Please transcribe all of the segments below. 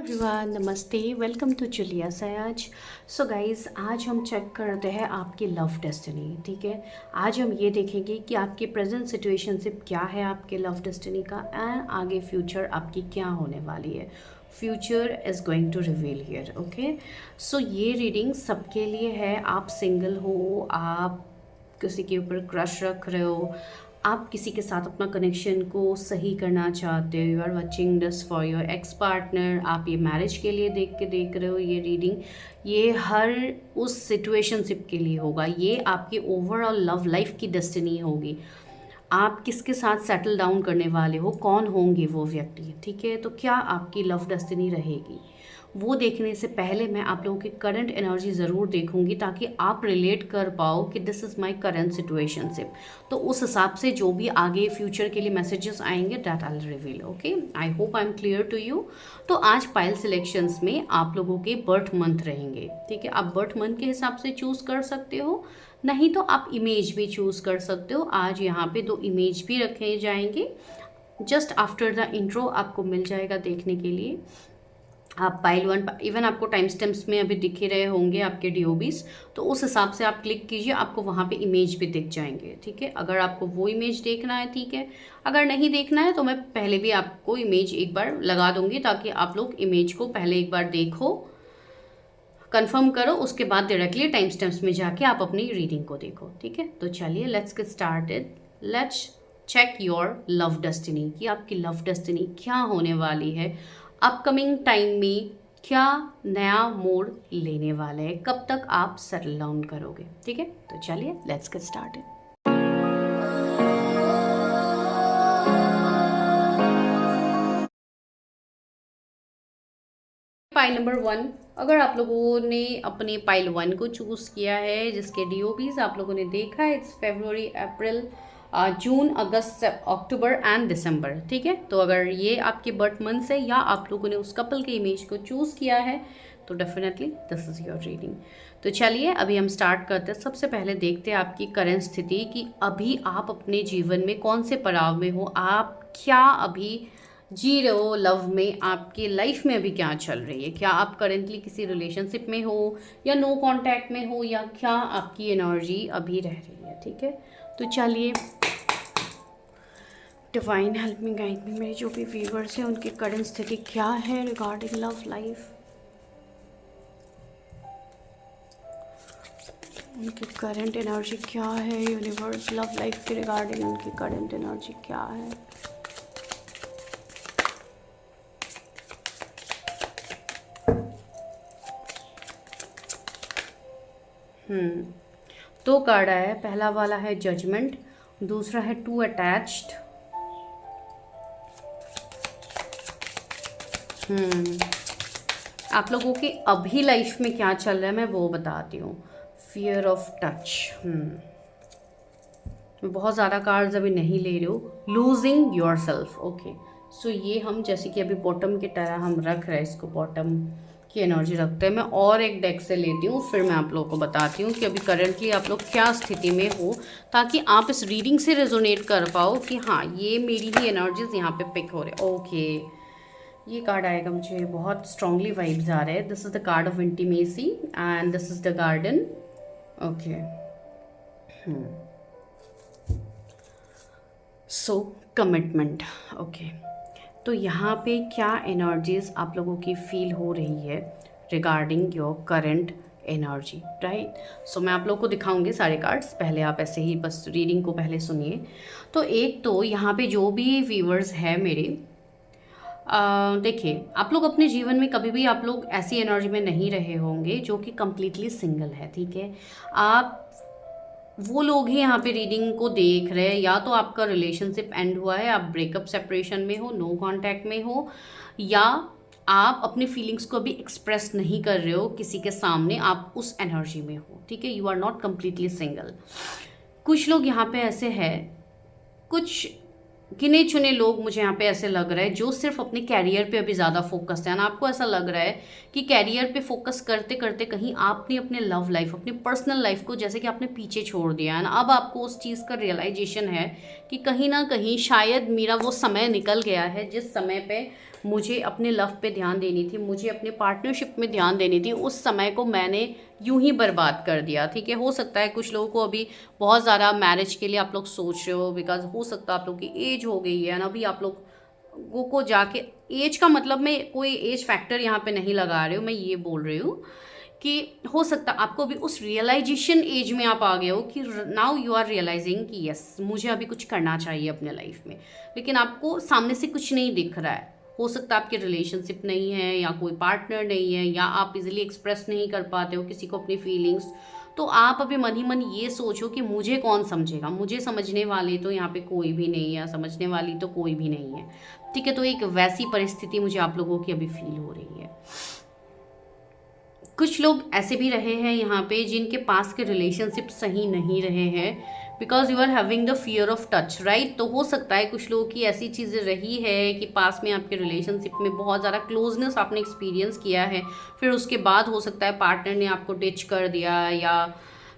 Everyone, नमस्ते। Welcome to जुलिया सयाज। So guys, आज हम चेक करते हैं आपकी लव डेस्टिनी। ठीक है, आज हम ये देखेंगे कि आपकी प्रेजेंट सिचुएशनशिप क्या है आपके लव डेस्टिनी का, एंड आगे फ्यूचर आपकी क्या होने वाली है। Future is going to reveal here. Okay, so ये रीडिंग सबके लिए है। आप सिंगल हो, आप किसी के ऊपर क्रश रख रहे हो, आप किसी के साथ अपना कनेक्शन को सही करना चाहते हो, you are watching this for your ex partner, आप ये मैरिज के लिए देख रहे हो ये रीडिंग, ये हर उस सिचुएशनशिप के लिए होगा। ये आपकी ओवरऑल लव लाइफ की डेस्टिनी होगी। आप किसके साथ सेटल डाउन करने वाले हो, कौन होंगे वो व्यक्ति। ठीक है, तो क्या आपकी लव डेस्टिनी रहेगी, वो देखने से पहले मैं आप लोगों की करंट एनर्जी ज़रूर देखूंगी, ताकि आप रिलेट कर पाओ कि this is my current situationship. तो उस हिसाब से जो भी आगे फ्यूचर के लिए मैसेजेस आएंगे, that I will reveal. Okay, I hope I am clear to you. तो आज पायल सिलेक्शंस में आप लोगों के बर्थ मंथ रहेंगे। ठीक है, आप बर्थ मंथ के हिसाब से चूज़ कर सकते हो, नहीं तो आप इमेज भी चूज़ कर सकते हो। आज यहाँ पे 2 इमेज भी रखे जाएंगे, जस्ट आफ्टर द इंट्रो आपको मिल जाएगा देखने के लिए। आप पाइल वन, इवन आपको टाइम स्टैम्प्स में अभी दिख ही रहे होंगे आपके डीओबीज, तो उस हिसाब से आप क्लिक कीजिए, आपको वहाँ पे इमेज भी दिख जाएंगे। ठीक है, अगर आपको वो इमेज देखना है ठीक है, अगर नहीं देखना है तो मैं पहले भी आपको इमेज एक बार लगा दूंगी, ताकि आप लोग इमेज को पहले एक बार देखो, कंफर्म करो, उसके बाद डायरेक्टली टाइम स्टैम्प्स में जाके आप अपनी रीडिंग को देखो। ठीक है, तो चलिए let's get started. Let's check your love destiny, कि आपकी लव डेस्टिनी क्या होने वाली है अपकमिंग टाइम में, क्या नया मोड़ लेने वाले हैं, कब तक आप सेटल डाउन करोगे। ठीक है, तो चलिए let's get started. Pile number 1, अगर आप लोगों ने अपने पाइल 1 को चूज़ किया है, जिसके डीओबीज आप लोगों ने देखा है, it's February, April, June, August, October and दिसंबर। ठीक है, तो अगर ये आपके बर्थ मंथ है या आप लोगों ने उस कपल के इमेज को चूज़ किया है, तो definitely this is your reading. तो चलिए अभी हम स्टार्ट करते हैं। सबसे पहले देखते हैं आपकी करंट स्थिति, कि अभी आप अपने जीवन में कौन से पड़ाव में हो, आप क्या अभी जी रहे हो लव में, आपकी लाइफ में अभी क्या चल रही है, क्या आप करेंटली किसी रिलेशनशिप में हो या नो कांटेक्ट में हो, या क्या आपकी एनर्जी अभी रह रही है। ठीक है, तो चलिए divine help me, guide me, मेरे जो भी व्यूवर्स हैं उनकी करंट स्थिति क्या है रिगार्डिंग लव लाइफ, उनकी करंट एनर्जी क्या है, यूनिवर्स लव लाइफ के रिगार्डिंग उनकी करंट एनर्जी क्या है। दो कार्ड आया है, पहला वाला है जजमेंट, दूसरा है टू अटैच्ड। आप लोगों की अभी लाइफ में क्या चल रहा है मैं वो बताती हूँ। फियर ऑफ टच, बहुत ज़्यादा कार्ड्स अभी नहीं ले रही हो। Losing yourself, okay. So ये हम जैसे कि अभी बॉटम की तरह हम रख रहे हैं, इसको बॉटम की एनर्जी रखते हैं। मैं और एक डेक से लेती हूँ, फिर मैं आप लोगों को बताती हूँ कि अभी करंटली आप लोग क्या स्थिति में हो, ताकि आप इस रीडिंग से रेजोनेट कर पाओ कि हाँ ये मेरी ही एनर्जीज यहाँ पे पिक हो रहे। ओके, ये कार्ड आएगा, मुझे बहुत स्ट्रांगली वाइब्स आ रहे हैं। This is the card of intimacy and this is the garden. Okay, so commitment. Okay, तो यहाँ पे क्या एनर्जीज आप लोगों की फील हो रही है regarding your current energy, right. So मैं आप लोगों को दिखाऊंगी सारे कार्ड्स, पहले आप ऐसे ही बस रीडिंग को पहले सुनिए। तो एक तो यहाँ पे जो भी व्यूअर्स है मेरे, देखिए आप लोग अपने जीवन में कभी भी आप लोग ऐसी एनर्जी में नहीं रहे होंगे जो कि कम्प्लीटली सिंगल है। ठीक है, आप वो लोग ही यहाँ पे रीडिंग को देख रहे हैं, या तो आपका रिलेशनशिप एंड हुआ है, आप ब्रेकअप सेपरेशन में हो, नो कांटेक्ट में हो, या आप अपनी फीलिंग्स को अभी एक्सप्रेस नहीं कर रहे हो किसी के सामने, आप उस एनर्जी में हो। ठीक है, you are not completely single. कुछ लोग यहाँ पे ऐसे हैं, कुछ गिने चुने लोग मुझे यहाँ पे ऐसे लग रहा है जो सिर्फ अपने कैरियर पे अभी ज़्यादा फोकस है, ना आपको ऐसा लग रहा है कि कैरियर पे फोकस करते करते कहीं आपने अपने लव लाइफ, अपनी पर्सनल लाइफ को जैसे कि आपने पीछे छोड़ दिया है ना। अब आपको उस चीज़ का रियलाइजेशन है कि कहीं ना कहीं शायद मेरा वो समय निकल गया है जिस समय पे मुझे अपने लव पे ध्यान देनी थी, मुझे अपने पार्टनरशिप में ध्यान देनी थी, उस समय को मैंने यूं ही बर्बाद कर दिया। ठीक है, हो सकता है कुछ लोगों को अभी बहुत ज़्यादा मैरिज के लिए आप लोग सोच रहे हो, बिकॉज हो सकता है आप लोग की एज हो गई है ना, अभी आप लोगों को जाके, एज का मतलब मैं कोई एज फैक्टर यहाँ पे नहीं लगा रही हूँ, मैं ये बोल रही हूँ कि हो सकता आपको भी उस रियलाइजेशन एज में आप आ गए हो कि नाउ यू आर रियलाइजिंग कि यस मुझे अभी कुछ करना चाहिए अपने लाइफ में, लेकिन आपको सामने से कुछ नहीं दिख रहा है। हो सकता है आपके रिलेशनशिप नहीं है, या कोई पार्टनर नहीं है, या आप इजीली एक्सप्रेस नहीं कर पाते हो किसी को अपनी फीलिंग्स। तो आप अभी मन ही मन ये सोचो कि मुझे कौन समझेगा, मुझे समझने वाले तो यहाँ पे कोई भी नहीं है, समझने वाली तो कोई भी नहीं है। ठीक है, तो एक वैसी परिस्थिति मुझे आप लोगों की अभी फील हो रही है। कुछ लोग ऐसे भी रहे हैं यहाँ पे जिनके पास के रिलेशनशिप सही नहीं रहे हैं, because you are having the fear of touch, right. तो हो सकता है कुछ लोगों की ऐसी चीज़ें रही है कि पास में आपके रिलेशनशिप में बहुत ज़्यादा क्लोजनेस आपने एक्सपीरियंस किया है, फिर उसके बाद हो सकता है पार्टनर ने आपको डिच कर दिया, या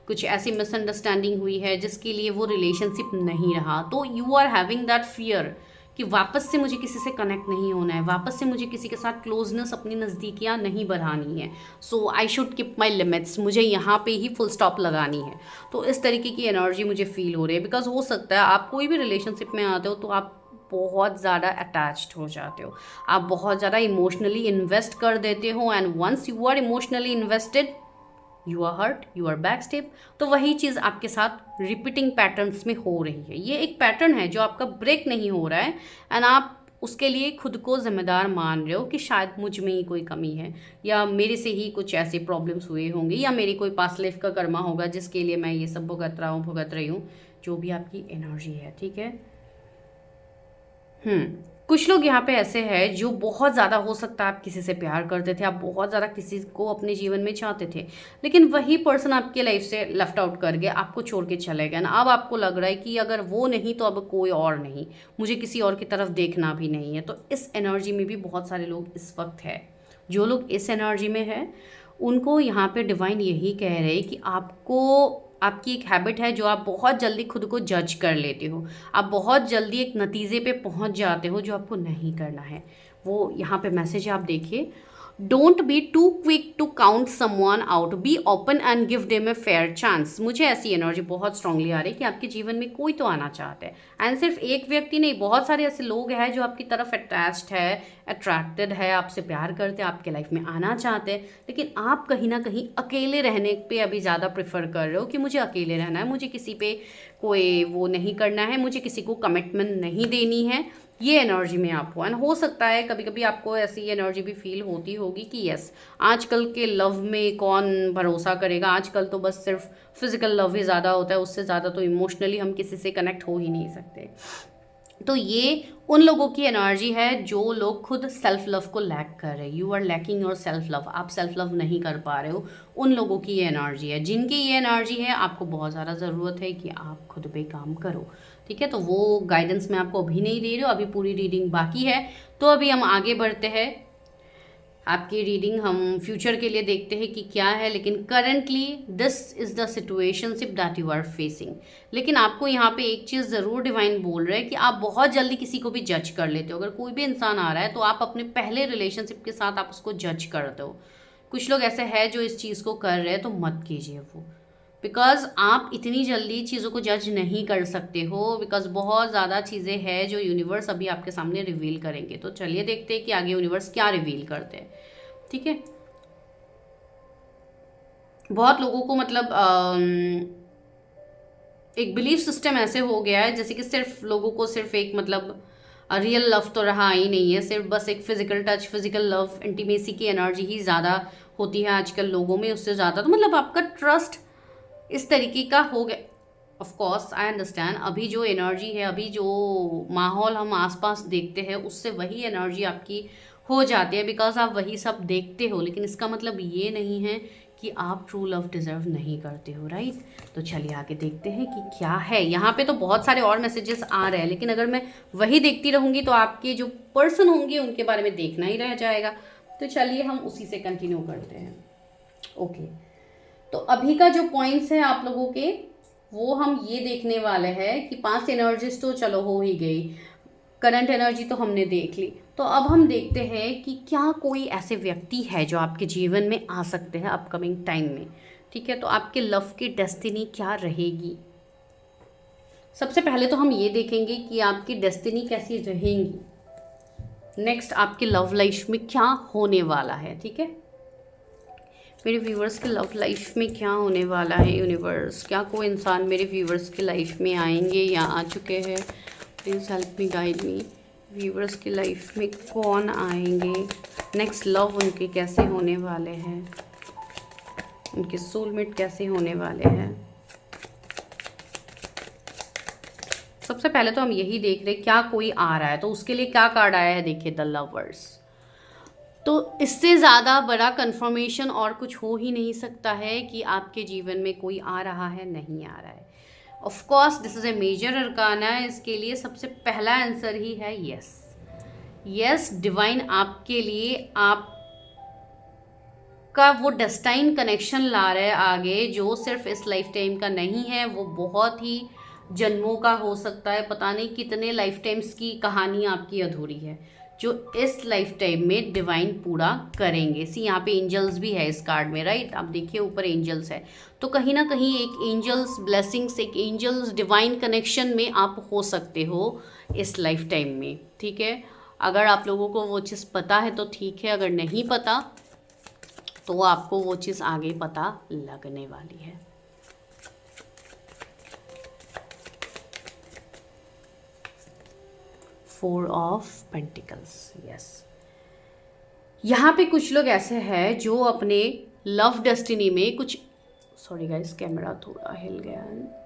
कुछ ऐसी मिसअंडरस्टैंडिंग हुई है जिसके लिए वो रिलेशनशिप नहीं रहा। तो you are having that fear कि वापस से मुझे किसी से कनेक्ट नहीं होना है, वापस से मुझे किसी के साथ क्लोजनेस, अपनी नज़दीकियाँ नहीं बढ़ानी है। So I should keep my limits, मुझे यहाँ पे ही फुल स्टॉप लगानी है। तो इस तरीके की एनर्जी मुझे फील हो रही है, बिकॉज हो सकता है आप कोई भी रिलेशनशिप में आते हो तो आप बहुत ज़्यादा अटैच्ड हो जाते हो, आप बहुत ज़्यादा इमोशनली इन्वेस्ट कर देते हो, and once you are emotionally invested you are hurt, you are back step. तो वही चीज़ आपके साथ रिपीटिंग पैटर्न्स में हो रही है। ये एक पैटर्न है जो आपका ब्रेक नहीं हो रहा है, एंड आप उसके लिए खुद को जिम्मेदार मान रहे हो कि शायद मुझ में ही कोई कमी है, या मेरे से ही कुछ ऐसे प्रॉब्लम्स हुए होंगे, या मेरी कोई पास्ट लाइफ का कर्मा होगा जिसके लिए मैं ये सब भुगत रही हूँ, जो भी आपकी एनर्जी है। ठीक है, कुछ लोग यहाँ पे ऐसे हैं जो बहुत ज़्यादा, हो सकता है आप किसी से प्यार करते थे, आप बहुत ज़्यादा किसी को अपने जीवन में चाहते थे, लेकिन वही पर्सन आपके लाइफ से लेफ्ट आउट कर गया, आपको छोड़ के चले गए ना। अब आपको लग रहा है कि अगर वो नहीं तो अब कोई और नहीं, मुझे किसी और की तरफ देखना भी नहीं है। तो इस एनर्जी में भी बहुत सारे लोग इस वक्त है। जो लोग इस एनर्जी में है उनको यहाँ पे डिवाइन यही कह रहे हैं कि आपको, आपकी एक हैबिट है जो आप बहुत जल्दी खुद को जज कर लेते हो, आप बहुत जल्दी एक नतीजे पे पहुंच जाते हो जो आपको नहीं करना है। वो यहाँ पे मैसेज आप देखिए, don't be too quick to count someone out, be open and give them a fair chance. मुझे ऐसी एनर्जी बहुत स्ट्रांगली आ रही है कि आपके जीवन में कोई तो आना चाहता है, एंड सिर्फ एक व्यक्ति नहीं, बहुत सारे ऐसे लोग हैं जो आपकी तरफ अटैच्ड है, अट्रैक्टेड है, आपसे प्यार करते हैं, आपके लाइफ में आना चाहते हैं, लेकिन आप कहीं ना कहीं अकेले रहने पे अभी ज़्यादा प्रेफर कर रहे हो कि मुझे अकेले रहना है, मुझे किसी पे कोई वो नहीं करना है, मुझे किसी को कमिटमेंट नहीं देनी है। ये एनर्जी में आप हो, एंड हो सकता है कभी कभी आपको ऐसी एनर्जी भी फील होती होगी कि यस, आजकल के लव में कौन भरोसा करेगा, आजकल तो बस सिर्फ फिजिकल लव ही ज़्यादा होता है, उससे ज़्यादा तो इमोशनली हम किसी से कनेक्ट हो ही नहीं सकते। तो ये उन लोगों की एनर्जी है जो लोग खुद सेल्फ लव को लैक कर रहे हैं। You are lacking your self love, आप सेल्फ लव नहीं कर पा रहे हो, उन लोगों की ये एनर्जी है। जिनकी ये एनर्जी है आपको बहुत ज़्यादा ज़रूरत है कि आप खुद पे काम करो। ठीक है, तो वो गाइडेंस मैं आपको अभी नहीं दे रही हूँ, अभी पूरी रीडिंग बाकी है। तो अभी हम आगे बढ़ते हैं, आपकी रीडिंग हम फ्यूचर के लिए देखते हैं कि क्या है, लेकिन currently this is the situationship that you are facing. लेकिन आपको यहाँ पे एक चीज़ ज़रूर डिवाइन बोल रहे हैं कि आप बहुत जल्दी किसी को भी जज कर लेते हो। अगर कोई भी इंसान आ रहा है तो आप अपने पहले रिलेशनशिप के साथ आप उसको जज करते हो। कुछ लोग ऐसे हैं जो इस चीज़ को कर रहे हैं, तो मत कीजिए वो, बिकॉज आप इतनी जल्दी चीज़ों को जज नहीं कर सकते हो, बिकॉज बहुत ज़्यादा चीज़ें हैं जो यूनिवर्स अभी आपके सामने रिवील करेंगे। तो चलिए देखते हैं कि आगे यूनिवर्स क्या रिवील करते हैं। ठीक है, बहुत लोगों को मतलब एक बिलीफ सिस्टम ऐसे हो गया है जैसे कि सिर्फ लोगों को सिर्फ एक मतलब रियल लव तो रहा ही नहीं है, सिर्फ बस एक physical touch, physical love, intimacy की एनर्जी ही ज़्यादा होती है आजकल लोगों में। उससे ज़्यादा तो मतलब आपका ट्रस्ट इस तरीके का हो गया। ऑफ कोर्स आई अंडरस्टैंड, अभी जो एनर्जी है, अभी जो माहौल हम आसपास देखते हैं उससे वही एनर्जी आपकी हो जाती है, बिकॉज आप वही सब देखते हो, लेकिन इसका मतलब ये नहीं है कि आप ट्रू लव डिजर्व नहीं करते हो, राइट। तो चलिए आगे देखते हैं कि क्या है। यहाँ पे तो बहुत सारे और मैसेजेस आ रहे हैं, लेकिन अगर मैं वही देखती रहूँगी तो आपके जो पर्सन होंगे उनके बारे में देखना ही रह जाएगा। तो चलिए हम उसी से कंटिन्यू करते हैं। ओके, तो अभी का जो पॉइंट्स है आप लोगों के, वो हम ये देखने वाले हैं कि 5 एनर्जीज तो चलो हो ही गई। करंट एनर्जी तो हमने देख ली, तो अब हम देखते हैं कि क्या कोई ऐसे व्यक्ति है जो आपके जीवन में आ सकते हैं अपकमिंग टाइम में। ठीक है, तो आपके लव की डेस्टिनी क्या रहेगी। सबसे पहले तो हम ये देखेंगे कि आपकी डेस्टिनी कैसी रहेगी। नेक्स्ट, आपके लव लाइफ में क्या होने वाला है। ठीक है, मेरे व्यूवर्स के लव लाइफ में क्या होने वाला है। यूनिवर्स, क्या कोई इंसान मेरे व्यूवर्स के लाइफ में आएंगे या आ चुके हैं। Please help me, guide me. Viewers की लाइफ में कौन आएंगे, नेक्स्ट लव उनके कैसे होने वाले हैं, उनके सोलमेट कैसे होने वाले हैं। सबसे पहले तो हम यही देख रहे हैं क्या कोई आ रहा है, तो उसके लिए क्या कार्ड आया है, देखिए द लवर्स। तो इससे ज़्यादा बड़ा कंफर्मेशन और कुछ हो ही नहीं सकता है कि आपके जीवन में कोई आ रहा है, नहीं आ रहा है। Of course this is a major arcana, इसके लिए सबसे पहला आंसर ही है यस। यस, डिवाइन आपके लिए आपका वो डेस्टाइन कनेक्शन ला रहे हैं आगे, जो सिर्फ इस लाइफ टाइम का नहीं है, वो बहुत ही जन्मों का हो सकता है। पता नहीं कितने लाइफ टाइम्स की कहानी आपकी अधूरी है जो इस लाइफ टाइम में डिवाइन पूरा करेंगे। सी, यहाँ पे एंजल्स भी है इस कार्ड में, राइट। आप देखिए ऊपर एंजल्स है, तो कहीं ना कहीं एक एंजल्स ब्लेसिंग्स, एक एंजल्स डिवाइन कनेक्शन में आप हो सकते हो इस लाइफ टाइम में। ठीक है, अगर आप लोगों को वो चीज़ पता है तो ठीक है, अगर नहीं पता तो आपको वो चीज़ आगे पता लगने वाली है। Four of pentacles, yes. यहाँ पे कुछ लोग ऐसे हैं जो अपने लव डेस्टिनी में कुछ, सॉरी गाइस कैमरा थोड़ा हिल गया है।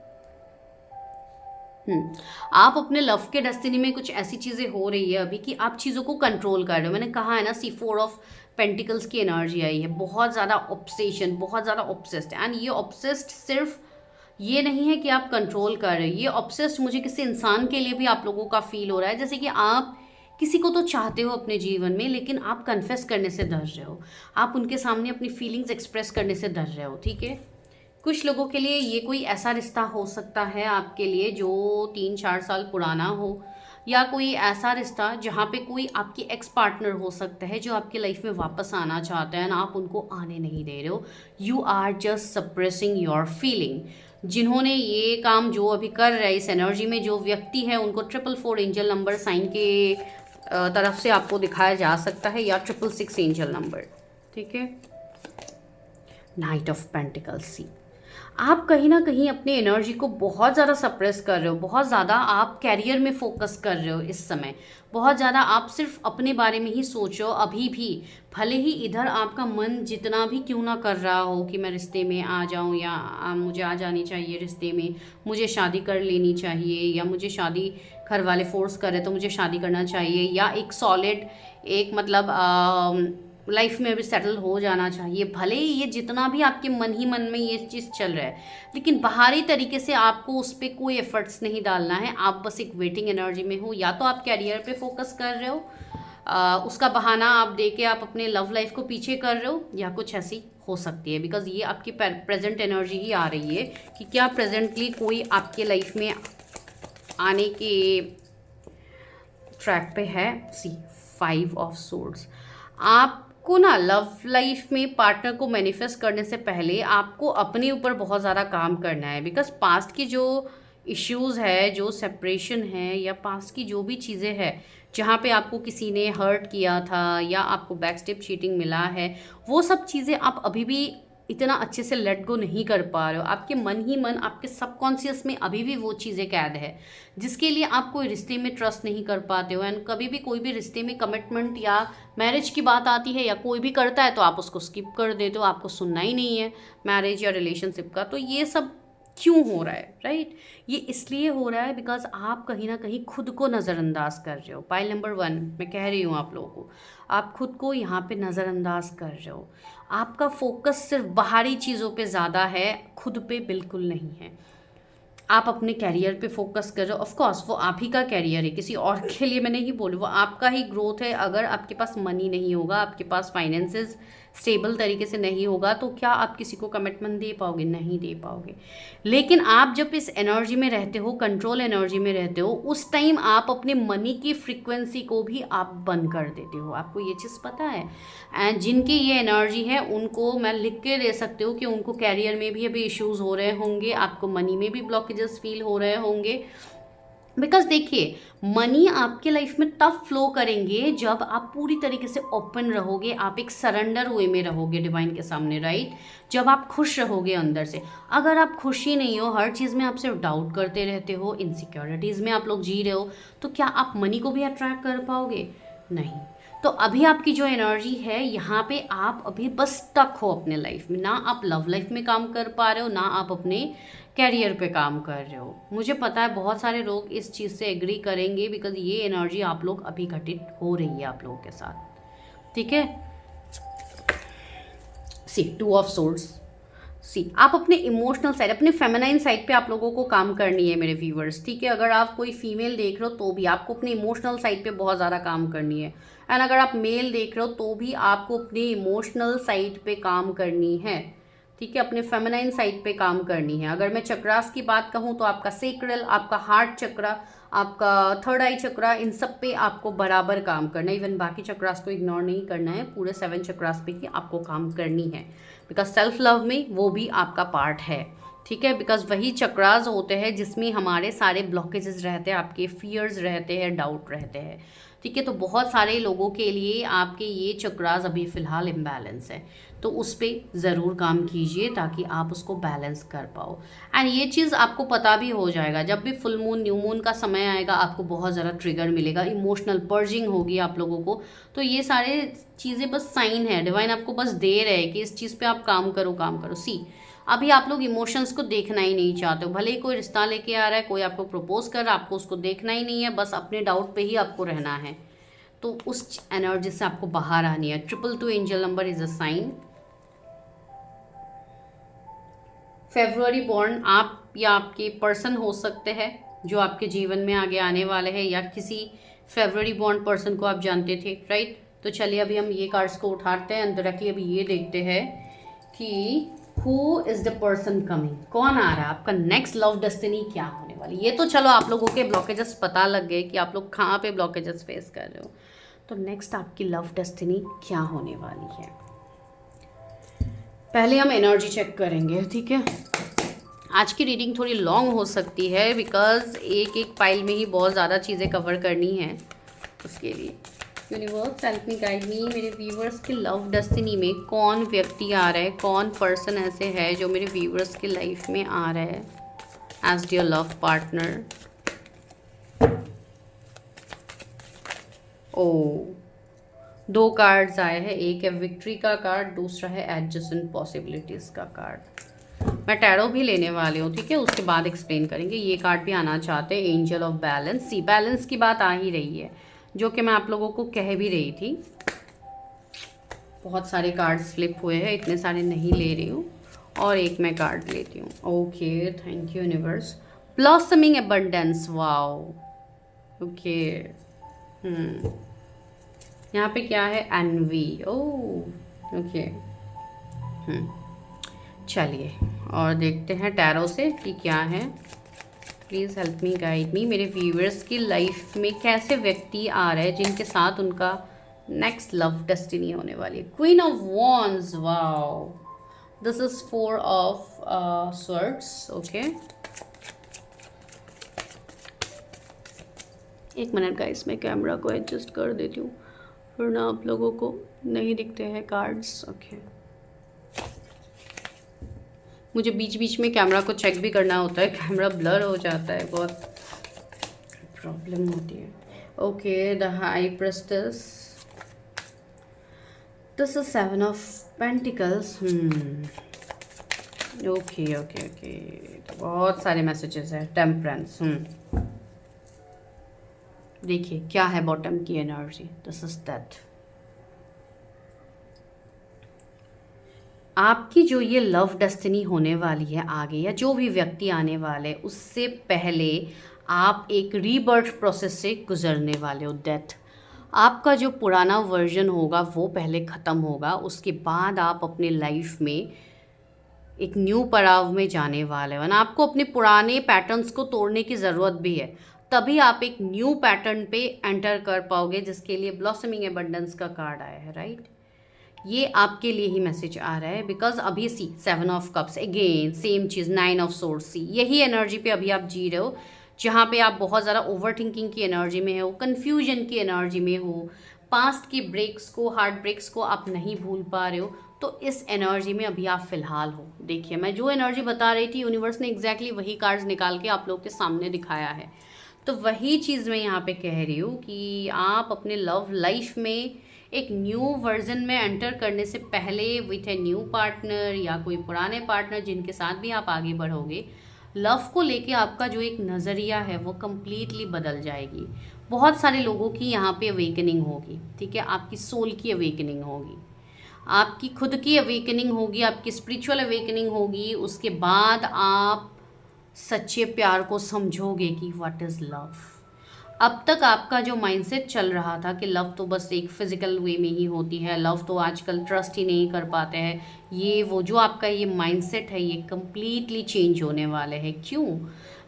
आप अपने लव के डेस्टिनी में कुछ ऐसी चीज़ें हो रही है अभी कि आप चीज़ों को कंट्रोल कर रहे हो। मैंने कहा है ना, सी फोर ऑफ पेंटिकल्स की एनर्जी आई है, बहुत ज़्यादा ऑब्सेशन, बहुत ज़्यादा ऑब्सेस्ड। एंड ये ऑब्सेस्ड सिर्फ ये नहीं है कि आप कंट्रोल कर रहे हो, ये ऑब्सेस्ड मुझे किसी इंसान के लिए भी आप लोगों का फील हो रहा है। जैसे कि आप किसी को तो चाहते हो अपने जीवन में, लेकिन आप कन्फेस करने से डर रहे हो, आप उनके सामने अपनी फीलिंग्स एक्सप्रेस करने से डर रहे हो। ठीक है, कुछ लोगों के लिए ये कोई ऐसा रिश्ता हो सकता है आपके लिए जो 3-4 साल पुराना हो, या कोई ऐसा रिश्ता जहाँ पे कोई आपकी एक्स पार्टनर हो सकता है जो आपकी लाइफ में वापस आना चाहते हैं ना, आप उनको आने नहीं दे रहे हो। You are just suppressing your feeling. जिन्होंने ये काम जो अभी कर रहे हैं इस एनर्जी में जो व्यक्ति है, उनको 444 एंजल नंबर साइन के तरफ से आपको दिखाया जा सकता है, या 666 एंजल नंबर। ठीक है, नाइट ऑफ पेंटिकल्स। सी, आप कहीं ना कहीं अपनी एनर्जी को बहुत ज़्यादा सप्रेस कर रहे हो, बहुत ज़्यादा आप कैरियर में फोकस कर रहे हो इस समय, बहुत ज़्यादा आप सिर्फ अपने बारे में ही सोच रहे हो अभी भी। भले ही इधर आपका मन जितना भी क्यों ना कर रहा हो कि मैं रिश्ते में आ जाऊं, या मुझे आ जानी चाहिए रिश्ते में, मुझे शादी कर लेनी चाहिए, या मुझे शादी घर वाले फोर्स कर रहे तो मुझे शादी करना चाहिए, या एक सॉलिड एक मतलब लाइफ में भी सेटल हो जाना चाहिए। भले ही ये जितना भी आपके मन ही मन में ये चीज़ चल रहा है, लेकिन बाहरी तरीके से आपको उस पर कोई एफर्ट्स नहीं डालना है। आप बस एक वेटिंग एनर्जी में हो, या तो आप कैरियर पे फोकस कर रहे हो, उसका बहाना आप दे के आप अपने लव लाइफ को पीछे कर रहे हो, या कुछ ऐसी हो सकती है। बिकॉज ये आपकी प्रेजेंट एनर्जी ही आ रही है कि क्या प्रेजेंटली कोई आपके लाइफ में आने के ट्रैक पे है। सी, 5 ऑफ सोर्ड्स। आपको ना लव लाइफ में पार्टनर को मैनिफेस्ट करने से पहले आपको अपने ऊपर बहुत ज़्यादा काम करना है। बिकॉज पास्ट की जो इश्यूज़ है, जो सेपरेशन है, या पास्ट की जो भी चीज़ें हैं जहाँ पे आपको किसी ने हर्ट किया था या आपको बैकस्टेप चीटिंग मिला है, वो सब चीज़ें आप अभी भी इतना अच्छे से लेट गो नहीं कर पा रहे हो। आपके मन ही मन, आपके सबकॉन्शियस में अभी भी वो चीज़ें कैद है, जिसके लिए आप कोई रिश्ते में ट्रस्ट नहीं कर पाते हो। एंड कभी भी कोई भी रिश्ते में कमिटमेंट या मैरिज की बात आती है, या कोई भी करता है तो आप उसको स्किप कर देते हो, आपको सुनना ही नहीं है मैरिज या रिलेशनशिप का। तो ये सब क्यों हो रहा है, राइट? ये इसलिए हो रहा है बिकॉज आप कहीं ना कहीं खुद को नज़रअंदाज कर रहे हो। पाइल नंबर 1 मैं कह रही हूँ आप लोगों को, आप खुद को यहाँ पे नज़रअंदाज कर रहे हो। आपका फोकस सिर्फ बाहरी चीज़ों पे ज़्यादा है, खुद पे बिल्कुल नहीं है। आप अपने कैरियर पे फोकस कर रहे हो। ऑफ कोर्स वो आप ही का कैरियर है, किसी और के लिए मैं नहीं बोलूँ, वो आपका ही ग्रोथ है। अगर आपके पास मनी नहीं होगा, आपके पास फाइनेंसेस स्टेबल तरीके से नहीं होगा तो क्या आप किसी को कमिटमेंट दे पाओगे? नहीं दे पाओगे। लेकिन आप जब इस एनर्जी में रहते हो, कंट्रोल एनर्जी में रहते हो, उस टाइम आप अपने मनी की फ्रीक्वेंसी को भी आप बंद कर देते हो। आपको ये चीज़ पता है? एंड जिनकी ये एनर्जी है उनको मैं लिख के दे सकती हूँ कि उनको कैरियर में भी अभी इश्यूज हो रहे होंगे, आपको मनी में भी ब्लॉकेजेस फील हो रहे होंगे। बिकॉज देखिए, मनी आपके लाइफ में तब फ्लो करेंगे जब आप पूरी तरीके से ओपन रहोगे, आप एक सरेंडर वे में रहोगे डिवाइन के सामने, राइट? जब आप खुश रहोगे अंदर से। अगर आप खुश ही नहीं हो, हर चीज़ में आप सिर्फ डाउट करते रहते हो, इनसिक्योरिटीज़ में आप लोग जी रहे हो, तो क्या आप मनी को भी अट्रैक्ट कर पाओगे? नहीं। तो अभी आपकी जो एनर्जी है यहाँ पे, आप अभी बस स्टक हो अपने लाइफ में, ना आप लव लाइफ में काम कर पा रहे हो, ना आप अपने कैरियर पे काम कर रहे हो। मुझे पता है बहुत सारे लोग इस चीज़ से एग्री करेंगे, बिकॉज ये एनर्जी आप लोग अभी घटित हो रही है आप लोगों के साथ, ठीक है? सी 2 ऑफ सोर्ड्स। सी, आप अपने इमोशनल साइड, अपने फेमिनाइन साइड पे आप लोगों को काम करनी है मेरे व्यूवर्स, ठीक है? अगर आप कोई फीमेल देख रहे हो तो भी आपको अपने इमोशनल साइड पे बहुत ज़्यादा काम करनी है। एंड अगर आप मेल देख रहे हो तो भी आपको अपने इमोशनल साइड पे काम करनी है, ठीक है? अपने फेमिनाइन साइड पे काम करनी है। अगर मैं चक्रास की बात कहूँ तो आपका सेक्रल, आपका हार्ट चक्रा, आपका थर्ड आई चक्रा, इन सब पे आपको बराबर काम करना है। इवन बाकी चक्रास को इग्नोर नहीं करना है, पूरे 7 चक्रास पे की आपको काम करनी है, बिकॉज सेल्फ लव में वो भी आपका पार्ट है, ठीक है? बिकॉज वही चक्रास होते हैं जिसमें हमारे सारे ब्लॉकेजेस रहते हैं, आपके फियर्स रहते हैं, डाउट रहते हैं, ठीक है? तो बहुत सारे लोगों के लिए आपके ये चक्रास अभी फ़िलहाल इम्बैलेंस है, तो उस पर ज़रूर काम कीजिए ताकि आप उसको बैलेंस कर पाओ। एंड ये चीज़ आपको पता भी हो जाएगा, जब भी फुल मून, न्यू मून का समय आएगा, आपको बहुत ज़्यादा ट्रिगर मिलेगा, इमोशनल पर्जिंग होगी आप लोगों को। तो ये सारे चीज़ें बस साइन है, डिवाइन आपको बस दे रहे हैं कि इस चीज़ पे आप काम करो, काम करो। सी, अभी आप लोग इमोशंस को देखना ही नहीं चाहते हो, भले ही कोई रिश्ता लेके आ रहा है, कोई आपको प्रपोज कर रहा है, आपको उसको देखना ही नहीं है, बस अपने डाउट पे ही आपको रहना है। तो उस एनर्जी से आपको बाहर आनी है। 222 angel number is a sign. February born आप या आपके पर्सन हो सकते हैं जो आपके जीवन में आगे आने वाले हैं, या किसी फेब्रुअरी बॉर्न पर्सन को आप जानते थे, राइट? तो चलिए अभी हम ये कार्ड्स को उठाते हैं एंड डायरेक्टली अभी ये देखते हैं कि who is the person coming, कौन आ रहा है, आपका नेक्स्ट लव डेस्टिनी क्या होने वाली। ये तो चलो आप लोगों के ब्लॉकेजेस पता लग गए कि आप लोग कहाँ पे ब्लॉकेजेस फेस कर रहे हो। तो नेक्स्ट आपकी लव डेस्टिनी क्या होने वाली है, पहले हम एनर्जी चेक करेंगे, ठीक है? आज की रीडिंग थोड़ी लॉन्ग हो सकती है बिकॉज एक एक फाइल में ही बहुत ज़्यादा चीज़ें कवर करनी है। उसके लिए universe help me, guide me, मेरे व्यूवर्स के लव डेस्टिनी में कौन व्यक्ति आ रहा है, कौन पर्सन ऐसे है जो मेरे व्यूवर्स के लाइफ में आ रहा है एज डियर लव पार्टनर। ओ, 2 कार्ड्स आए हैं, एक है विक्ट्री का कार्ड, दूसरा है एडजस्टेंट पॉसिबिलिटीज़ का कार्ड। मैं टैरो भी लेने वाली हूँ, ठीक है? उसके बाद एक्सप्लेन करेंगे। ये कार्ड भी आना चाहते हैं, angel of balance. See, balance की बात आ ही रही है, जो कि मैं आप लोगों को कह भी रही थी। बहुत सारे कार्ड्स फ्लिप हुए हैं, इतने सारे नहीं ले रही हूँ, और एक मैं कार्ड लेती हूँ। Okay, thank you universe. Blossoming abundance, wow, okay. यहाँ पे क्या है, एनवी, ओह ओके। चलिए और देखते हैं टैरो से कि क्या है। Please help me, guide me, मेरे व्यूअर्स की लाइफ में कैसे व्यक्ति आ रहे हैं जिनके साथ उनका नेक्स्ट लव डेस्टिनी होने वाली है। Queen of wands, wow, this is 4 of swords, okay. एक मिनट गाइस, मैं कैमरा को एडजस्ट कर देती हूँ, वरना आप लोगों को नहीं दिखते हैं कार्ड्स, ओके। मुझे बीच बीच में कैमरा को चेक भी करना होता है, कैमरा ब्लर हो जाता है, बहुत प्रॉब्लम होती है। Okay, the high प्रेस्टेस, this is 7 of pentacles. Okay okay okay, तो बहुत सारे मैसेजेस हैं। टेम्परेंस, देखिए क्या है बॉटम की एनर्जी, दिस इज दैट। आपकी जो ये लव डेस्टिनी होने वाली है आगे, या जो भी व्यक्ति आने वाले, उससे पहले आप एक रीबर्थ प्रोसेस से गुजरने वाले हो, डेथ। आपका जो पुराना वर्जन होगा वो पहले ख़त्म होगा, उसके बाद आप अपने लाइफ में एक न्यू पड़ाव में जाने वाले हो ना। आपको अपने पुराने पैटर्न्स को तोड़ने की ज़रूरत भी है, तभी आप एक न्यू पैटर्न पे एंटर कर पाओगे, जिसके लिए ब्लॉसमिंग एबंडेंस का कार्ड आया है, राइट। ये आपके लिए ही मैसेज आ रहा है, बिकॉज अभी see 7 of cups, again same चीज़, 9 ऑफ सोर्स, सी यही एनर्जी पे अभी आप जी रहे हो, जहाँ पे आप बहुत ज़्यादा ओवर थिंकिंग की एनर्जी में हो, कन्फ्यूजन की एनर्जी में हो, पास्ट की ब्रेक्स को, हार्ट ब्रेक्स को आप नहीं भूल पा रहे हो। तो इस एनर्जी में अभी आप फिलहाल हो। देखिए, मैं जो एनर्जी बता रही थी, यूनिवर्स ने एग्जैक्टली वही कार्ड्स निकाल के आप लोग के सामने दिखाया है। तो वही चीज़ मैं यहाँ पे कह रही हूँ कि आप अपने लव लाइफ में एक न्यू वर्जन में एंटर करने से पहले विथ ए न्यू पार्टनर या कोई पुराने पार्टनर जिनके साथ भी आप आगे बढ़ोगे, लव को लेके आपका जो एक नज़रिया है वो कम्प्लीटली बदल जाएगी। बहुत सारे लोगों की यहाँ पे अवेकनिंग होगी, ठीक है, आपकी सोल की अवेकनिंग होगी, आपकी खुद की अवेकनिंग होगी, आपकी स्पिरिचुअल अवेकनिंग होगी। उसके बाद आप सच्चे प्यार को समझोगे कि व्हाट इज़ लव। अब तक आपका जो माइंडसेट चल रहा था कि लव तो बस एक फिजिकल वे में ही होती है, लव तो आजकल ट्रस्ट ही नहीं कर पाते हैं, ये वो जो आपका ये माइंडसेट है ये कम्प्लीटली चेंज होने वाले हैं। क्यों?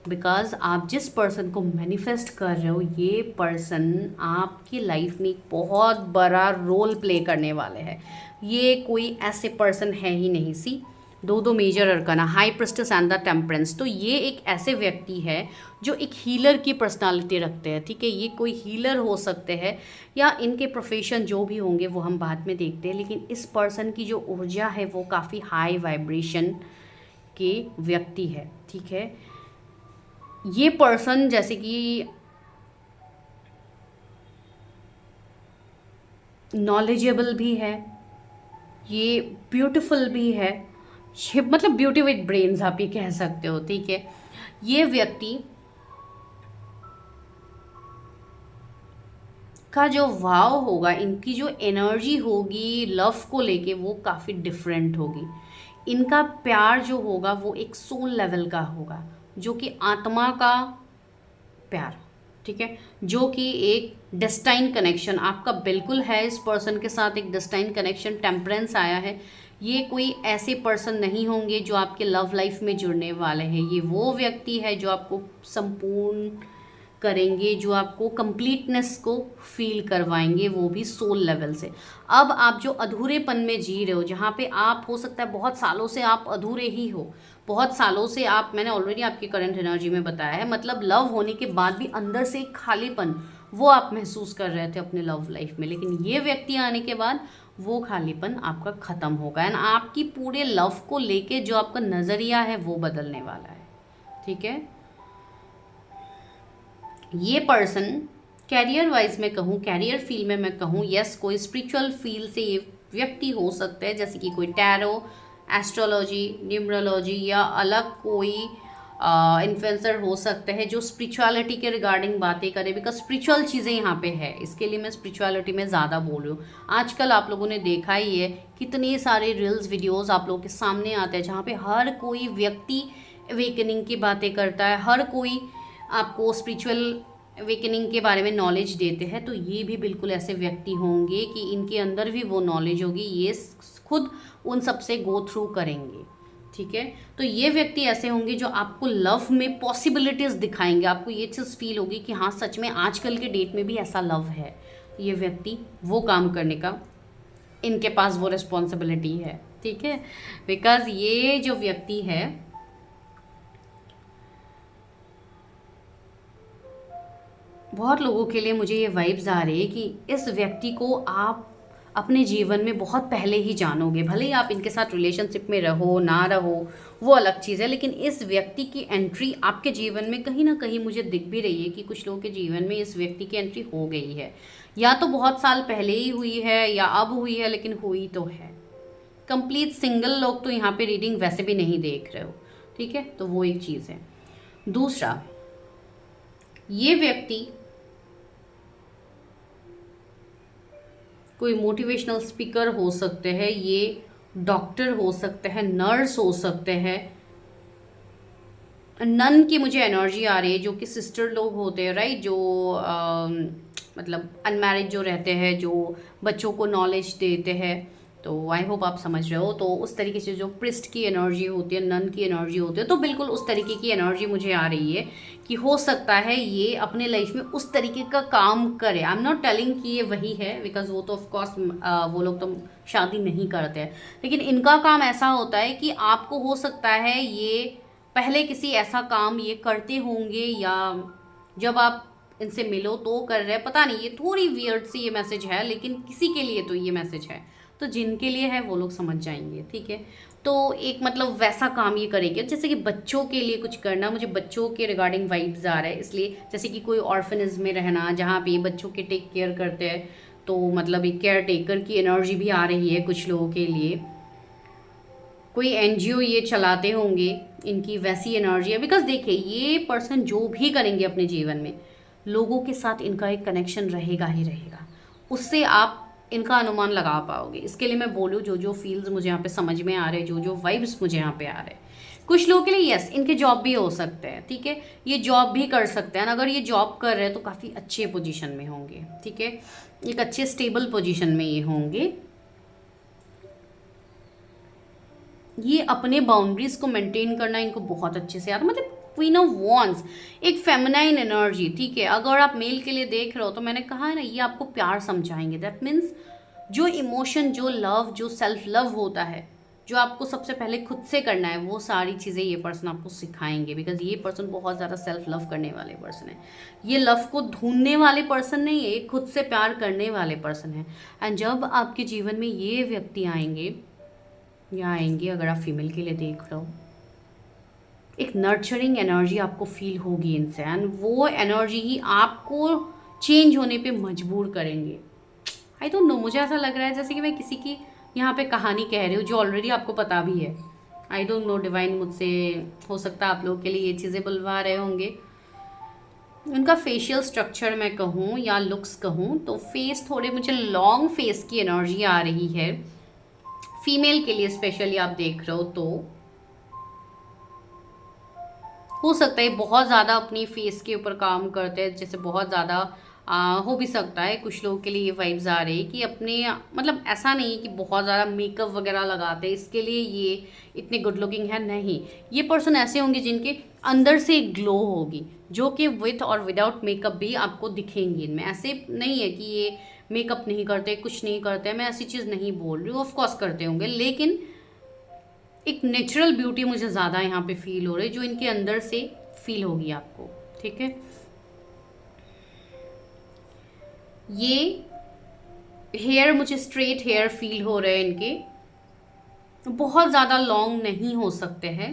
बिकॉज आप जिस पर्सन को मैनिफेस्ट कर रहे हो, ये पर्सन आपकी लाइफ में एक बहुत बड़ा रोल प्ले करने वाले हैं। ये कोई ऐसे पर्सन है ही नहीं। सी दो major arcana, high priestess and the temperance. तो ये एक ऐसे व्यक्ति है जो एक हीलर की पर्सनालिटी रखते हैं, ठीक है। ये कोई हीलर हो सकते हैं या इनके प्रोफेशन जो भी होंगे वो हम बाद में देखते हैं, लेकिन इस पर्सन की जो ऊर्जा है वो काफ़ी हाई वाइब्रेशन के व्यक्ति है, ठीक है। ये पर्सन जैसे कि नॉलेजेबल भी है, ये ब्यूटीफुल भी है, ये मतलब ब्यूटी विद ब्रेन्स आप ये कह सकते हो, ठीक है। ये व्यक्ति का जो वाव होगा, इनकी जो एनर्जी होगी लव को लेके वो काफ़ी डिफरेंट होगी। इनका प्यार जो होगा वो एक सोल लेवल का होगा, जो कि आत्मा का प्यार, ठीक है, जो कि एक डेस्टाइन कनेक्शन आपका बिल्कुल है। इस पर्सन के साथ एक डेस्टाइन कनेक्शन, टेम्परेंस आया है। ये कोई ऐसे पर्सन नहीं होंगे जो आपके लव लाइफ में जुड़ने वाले हैं। ये वो व्यक्ति है जो आपको संपूर्ण करेंगे, जो आपको कंप्लीटनेस को फील करवाएंगे, वो भी सोल लेवल से। अब आप जो अधूरेपन में जी रहे हो, जहाँ पे आप हो सकता है बहुत सालों से आप अधूरे ही हो, बहुत सालों से आप, मैंने ऑलरेडी आपकी करंट एनर्जी में बताया है, मतलब लव होने के बाद भी अंदर से एक खालीपन वो आप महसूस कर रहे थे अपने लव लाइफ में, लेकिन ये व्यक्ति आने के बाद वो खालीपन आपका ख़त्म होगा एंड आपकी पूरे लव को लेके जो आपका नज़रिया है वो बदलने वाला है, ठीक है। ये पर्सन कैरियर वाइज में कहूँ, कैरियर फील्ड में मैं कहूँ, यस कोई स्पिरिचुअल फील्ड से ये व्यक्ति हो सकता है, जैसे कि कोई टैरो, एस्ट्रोलॉजी, न्यूमरोलॉजी या अलग कोई इन्फ्लुएंसर हो सकते हैं जो स्पिरिचुअलिटी के रिगार्डिंग बातें करे, बिकॉज स्पिरिचुअल चीज़ें यहाँ पे है, इसके लिए मैं स्पिरिचुअलिटी में ज़्यादा बोल रही हूँ। आजकल आप लोगों ने देखा ही है कितने सारे रील्स वीडियोस आप लोगों के सामने आते हैं जहाँ पे हर कोई व्यक्ति अवेकनिंग की बातें करता है, हर कोई आपको स्पिरिचुअल अवेकनिंग के बारे में नॉलेज देते हैं। तो ये भी बिल्कुल ऐसे व्यक्ति होंगे कि इनके अंदर भी वो नॉलेज होगी, ये खुद उन सब से गो थ्रू करेंगे, ठीक है। तो ये व्यक्ति ऐसे होंगे जो आपको लव में पॉसिबिलिटीज़ दिखाएंगे, आपको ये चीज़ फील होगी कि हाँ सच में आजकल के डेट में भी ऐसा लव है। ये व्यक्ति वो काम करने का इनके पास वो रिस्पॉन्सिबिलिटी है, ठीक है। बिकॉज ये जो व्यक्ति है बहुत लोगों के लिए मुझे ये वाइब्स आ रही है कि इस व्यक्ति को आप अपने जीवन में बहुत पहले ही जानोगे। भले ही आप इनके साथ रिलेशनशिप में रहो ना रहो वो अलग चीज़ है, लेकिन इस व्यक्ति की एंट्री आपके जीवन में कहीं ना कहीं मुझे दिख भी रही है कि कुछ लोगों के जीवन में इस व्यक्ति की एंट्री हो गई है, या तो बहुत साल पहले ही हुई है या अब हुई है, लेकिन हुई तो है। कंप्लीट सिंगल लोग तो यहाँ पे रीडिंग वैसे भी नहीं देख रहे हो, ठीक है। तो वो एक चीज़ है। दूसरा, ये व्यक्ति कोई मोटिवेशनल स्पीकर हो सकते हैं, ये डॉक्टर हो सकते हैं, नर्स हो सकते हैं, नन की मुझे एनर्जी आ रही है, जो कि सिस्टर लोग होते हैं, राइट, जो मतलब अनमैरिड जो रहते हैं, जो बच्चों को नॉलेज देते हैं, तो आई होप आप समझ रहे हो। तो उस तरीके से जो प्रिस्ट की एनर्जी होती है, नन की एनर्जी होती है, तो बिल्कुल उस तरीके की एनर्जी मुझे आ रही है कि हो सकता है ये अपने लाइफ में उस तरीके का काम करे। आई एम नॉट टेलिंग कि ये वही है, बिकॉज वो तो ऑफकोर्स वो लोग तो शादी नहीं करते हैं, लेकिन इनका काम ऐसा होता है कि आपको हो सकता है ये पहले किसी ऐसा काम ये करते होंगे, या जब आप इनसे मिलो तो कर रहे हैं, पता नहीं, ये थोड़ी वियर्ड सी ये मैसेज है, लेकिन किसी के लिए तो ये मैसेज है, तो जिनके लिए है वो लोग समझ जाएंगे, ठीक है। तो एक मतलब वैसा काम ये करेंगे जैसे कि बच्चों के लिए कुछ करना, मुझे बच्चों के रिगार्डिंग वाइब्स आ रहे हैं, इसलिए जैसे कि कोई ऑर्फनेज में रहना जहाँ पे ये बच्चों के टेक केयर करते हैं, तो मतलब एक केयर टेकर की एनर्जी भी आ रही है कुछ लोगों के लिए। कोई एनजीओ ये चलाते होंगे, इनकी वैसी एनर्जी है, बिकॉज देखिए ये पर्सन जो भी करेंगे अपने जीवन में, लोगों के साथ इनका एक कनेक्शन रहेगा ही रहेगा, उससे आप इनका अनुमान लगा पाओगे। इसके लिए मैं बोलूँ, जो जो फील्स मुझे यहाँ पे समझ में आ रहे हैं, जो जो वाइब्स मुझे यहाँ पे आ रहे हैं, कुछ लोगों के लिए यस इनके जॉब भी हो सकते हैं, ठीक है, ये जॉब भी कर सकते हैं। अगर ये जॉब कर रहे हैं तो काफ़ी अच्छे पोजीशन में होंगे, ठीक है, एक अच्छे स्टेबल पोजीशन में ये होंगे। ये अपने बाउंड्रीज को मेंटेन करना इनको बहुत अच्छे से आता है, मतलब क्वीन ऑफ वॉन्ड्स, एक फेमिनाइन एनर्जी, ठीक है। अगर आप मेल के लिए देख रहे हो तो मैंने कहा है ना, ये आपको प्यार समझाएंगे। दैट मीन्स जो इमोशन, जो लव, जो सेल्फ लव होता है, जो आपको सबसे पहले खुद से करना है, वो सारी चीज़ें ये पर्सन आपको सिखाएंगे, बिकॉज ये पर्सन बहुत ज़्यादा सेल्फ लव करने वाले पर्सन है। ये लव को ढूंढने वाले पर्सन नहीं है, ये खुद से प्यार करने वाले पर्सन है। एंड जब आपके जीवन में ये व्यक्ति आएंगे या आएंगे, अगर आप फीमेल के लिए देख रहे हो, एक नर्चरिंग एनर्जी आपको फील होगी इनसे, एंड वो एनर्जी ही आपको चेंज होने पे मजबूर करेंगे। आई डोंट नो, मुझे ऐसा लग रहा है जैसे कि मैं किसी की यहाँ पे कहानी कह रही हूँ जो ऑलरेडी आपको पता भी है। आई डोंट नो, डिवाइन मुझसे हो सकता है आप लोगों के लिए ये चीज़ें बुलवा रहे होंगे। उनका फेशियल स्ट्रक्चर मैं कहूँ या लुक्स कहूँ तो फेस, थोड़े मुझे लॉन्ग फेस की एनर्जी आ रही है फीमेल के लिए, स्पेशली आप देख रहे हो तो हो सकता है बहुत ज़्यादा अपनी फेस के ऊपर काम करते हैं, जैसे बहुत ज़्यादा हो भी सकता है कुछ लोगों के लिए ये वाइब्स आ रही है कि अपने, मतलब ऐसा नहीं है कि बहुत ज़्यादा मेकअप वगैरह लगाते हैं इसके लिए ये इतने गुड लुकिंग है, नहीं। ये पर्सन ऐसे होंगे जिनके अंदर से एक ग्लो होगी, जो कि विथ और विदाउट मेकअप भी आपको दिखेंगी इनमें। ऐसे नहीं है कि ये मेकअप नहीं करते, कुछ नहीं करते, मैं ऐसी चीज़ नहीं बोल रही हूँ, ऑफकोर्स करते होंगे, लेकिन एक नेचुरल ब्यूटी मुझे ज़्यादा यहाँ पे फील हो रही है, जो इनके अंदर से फील होगी आपको, ठीक है। ये हेयर, मुझे स्ट्रेट हेयर फील हो रहे हैं इनके, बहुत ज़्यादा लॉन्ग नहीं हो सकते हैं,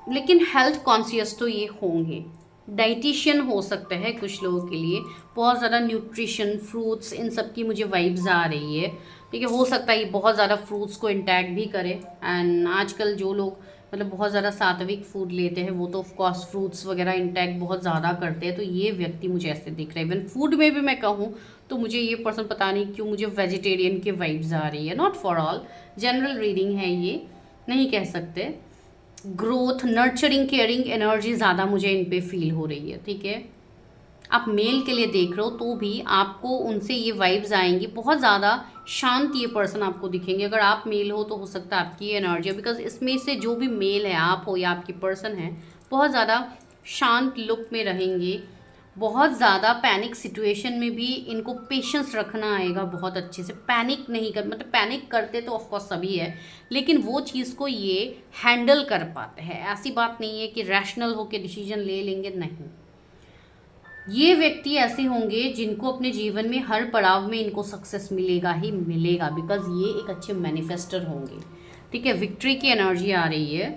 लेकिन हेल्थ कॉन्शियस तो ये होंगे। डाइटिशियन हो सकते हैं कुछ लोगों के लिए, बहुत ज़्यादा न्यूट्रिशन, फ्रूट्स, इन सब की मुझे वाइब्स आ रही है, ठीक है। हो सकता है ये बहुत ज़्यादा फ्रूट्स को इंटैक्ट भी करे, एंड आजकल जो लोग मतलब बहुत ज़्यादा सात्विक फूड लेते हैं वो तो ऑफकोर्स फ्रूट्स वगैरह इंटैक्ट बहुत ज़्यादा करते हैं, तो ये व्यक्ति मुझे ऐसे दिख रहे हैं। इवन फूड में भी मैं कहूँ तो मुझे ये पर्सन, पता नहीं क्यों मुझे वेजिटेरियन के वाइब्स आ रही है, not for all, general reading है ये, नहीं कह सकते। ग्रोथ, नर्चरिंग, केयरिंग एनर्जी ज़्यादा मुझे इन पे फील हो रही है, ठीक है। आप मेल के लिए देख रहे हो तो भी आपको उनसे ये वाइब्स आएंगी, बहुत ज़्यादा शांत ये पर्सन आपको दिखेंगे। अगर आप मेल हो तो हो सकता है आपकी ये एनर्जी, बिकॉज इसमें से जो भी मेल है, आप हो या आपकी पर्सन है, बहुत ज़्यादा शांत लुक में रहेंगे, बहुत ज़्यादा पैनिक सिचुएशन में भी इनको पेशेंस रखना आएगा बहुत अच्छे से। पैनिक नहीं कर, मतलब पैनिक करते तो ऑफकोर्स सभी है, लेकिन वो चीज़ को ये हैंडल कर पाते हैं। ऐसी बात नहीं है कि रैशनल होकर डिसीजन ले लेंगे, नहीं। ये व्यक्ति ऐसे होंगे जिनको अपने जीवन में हर पड़ाव में इनको सक्सेस मिलेगा ही मिलेगा, बिकॉज ये एक अच्छे मैनिफेस्टर होंगे, ठीक है। विक्ट्री की एनर्जी आ रही है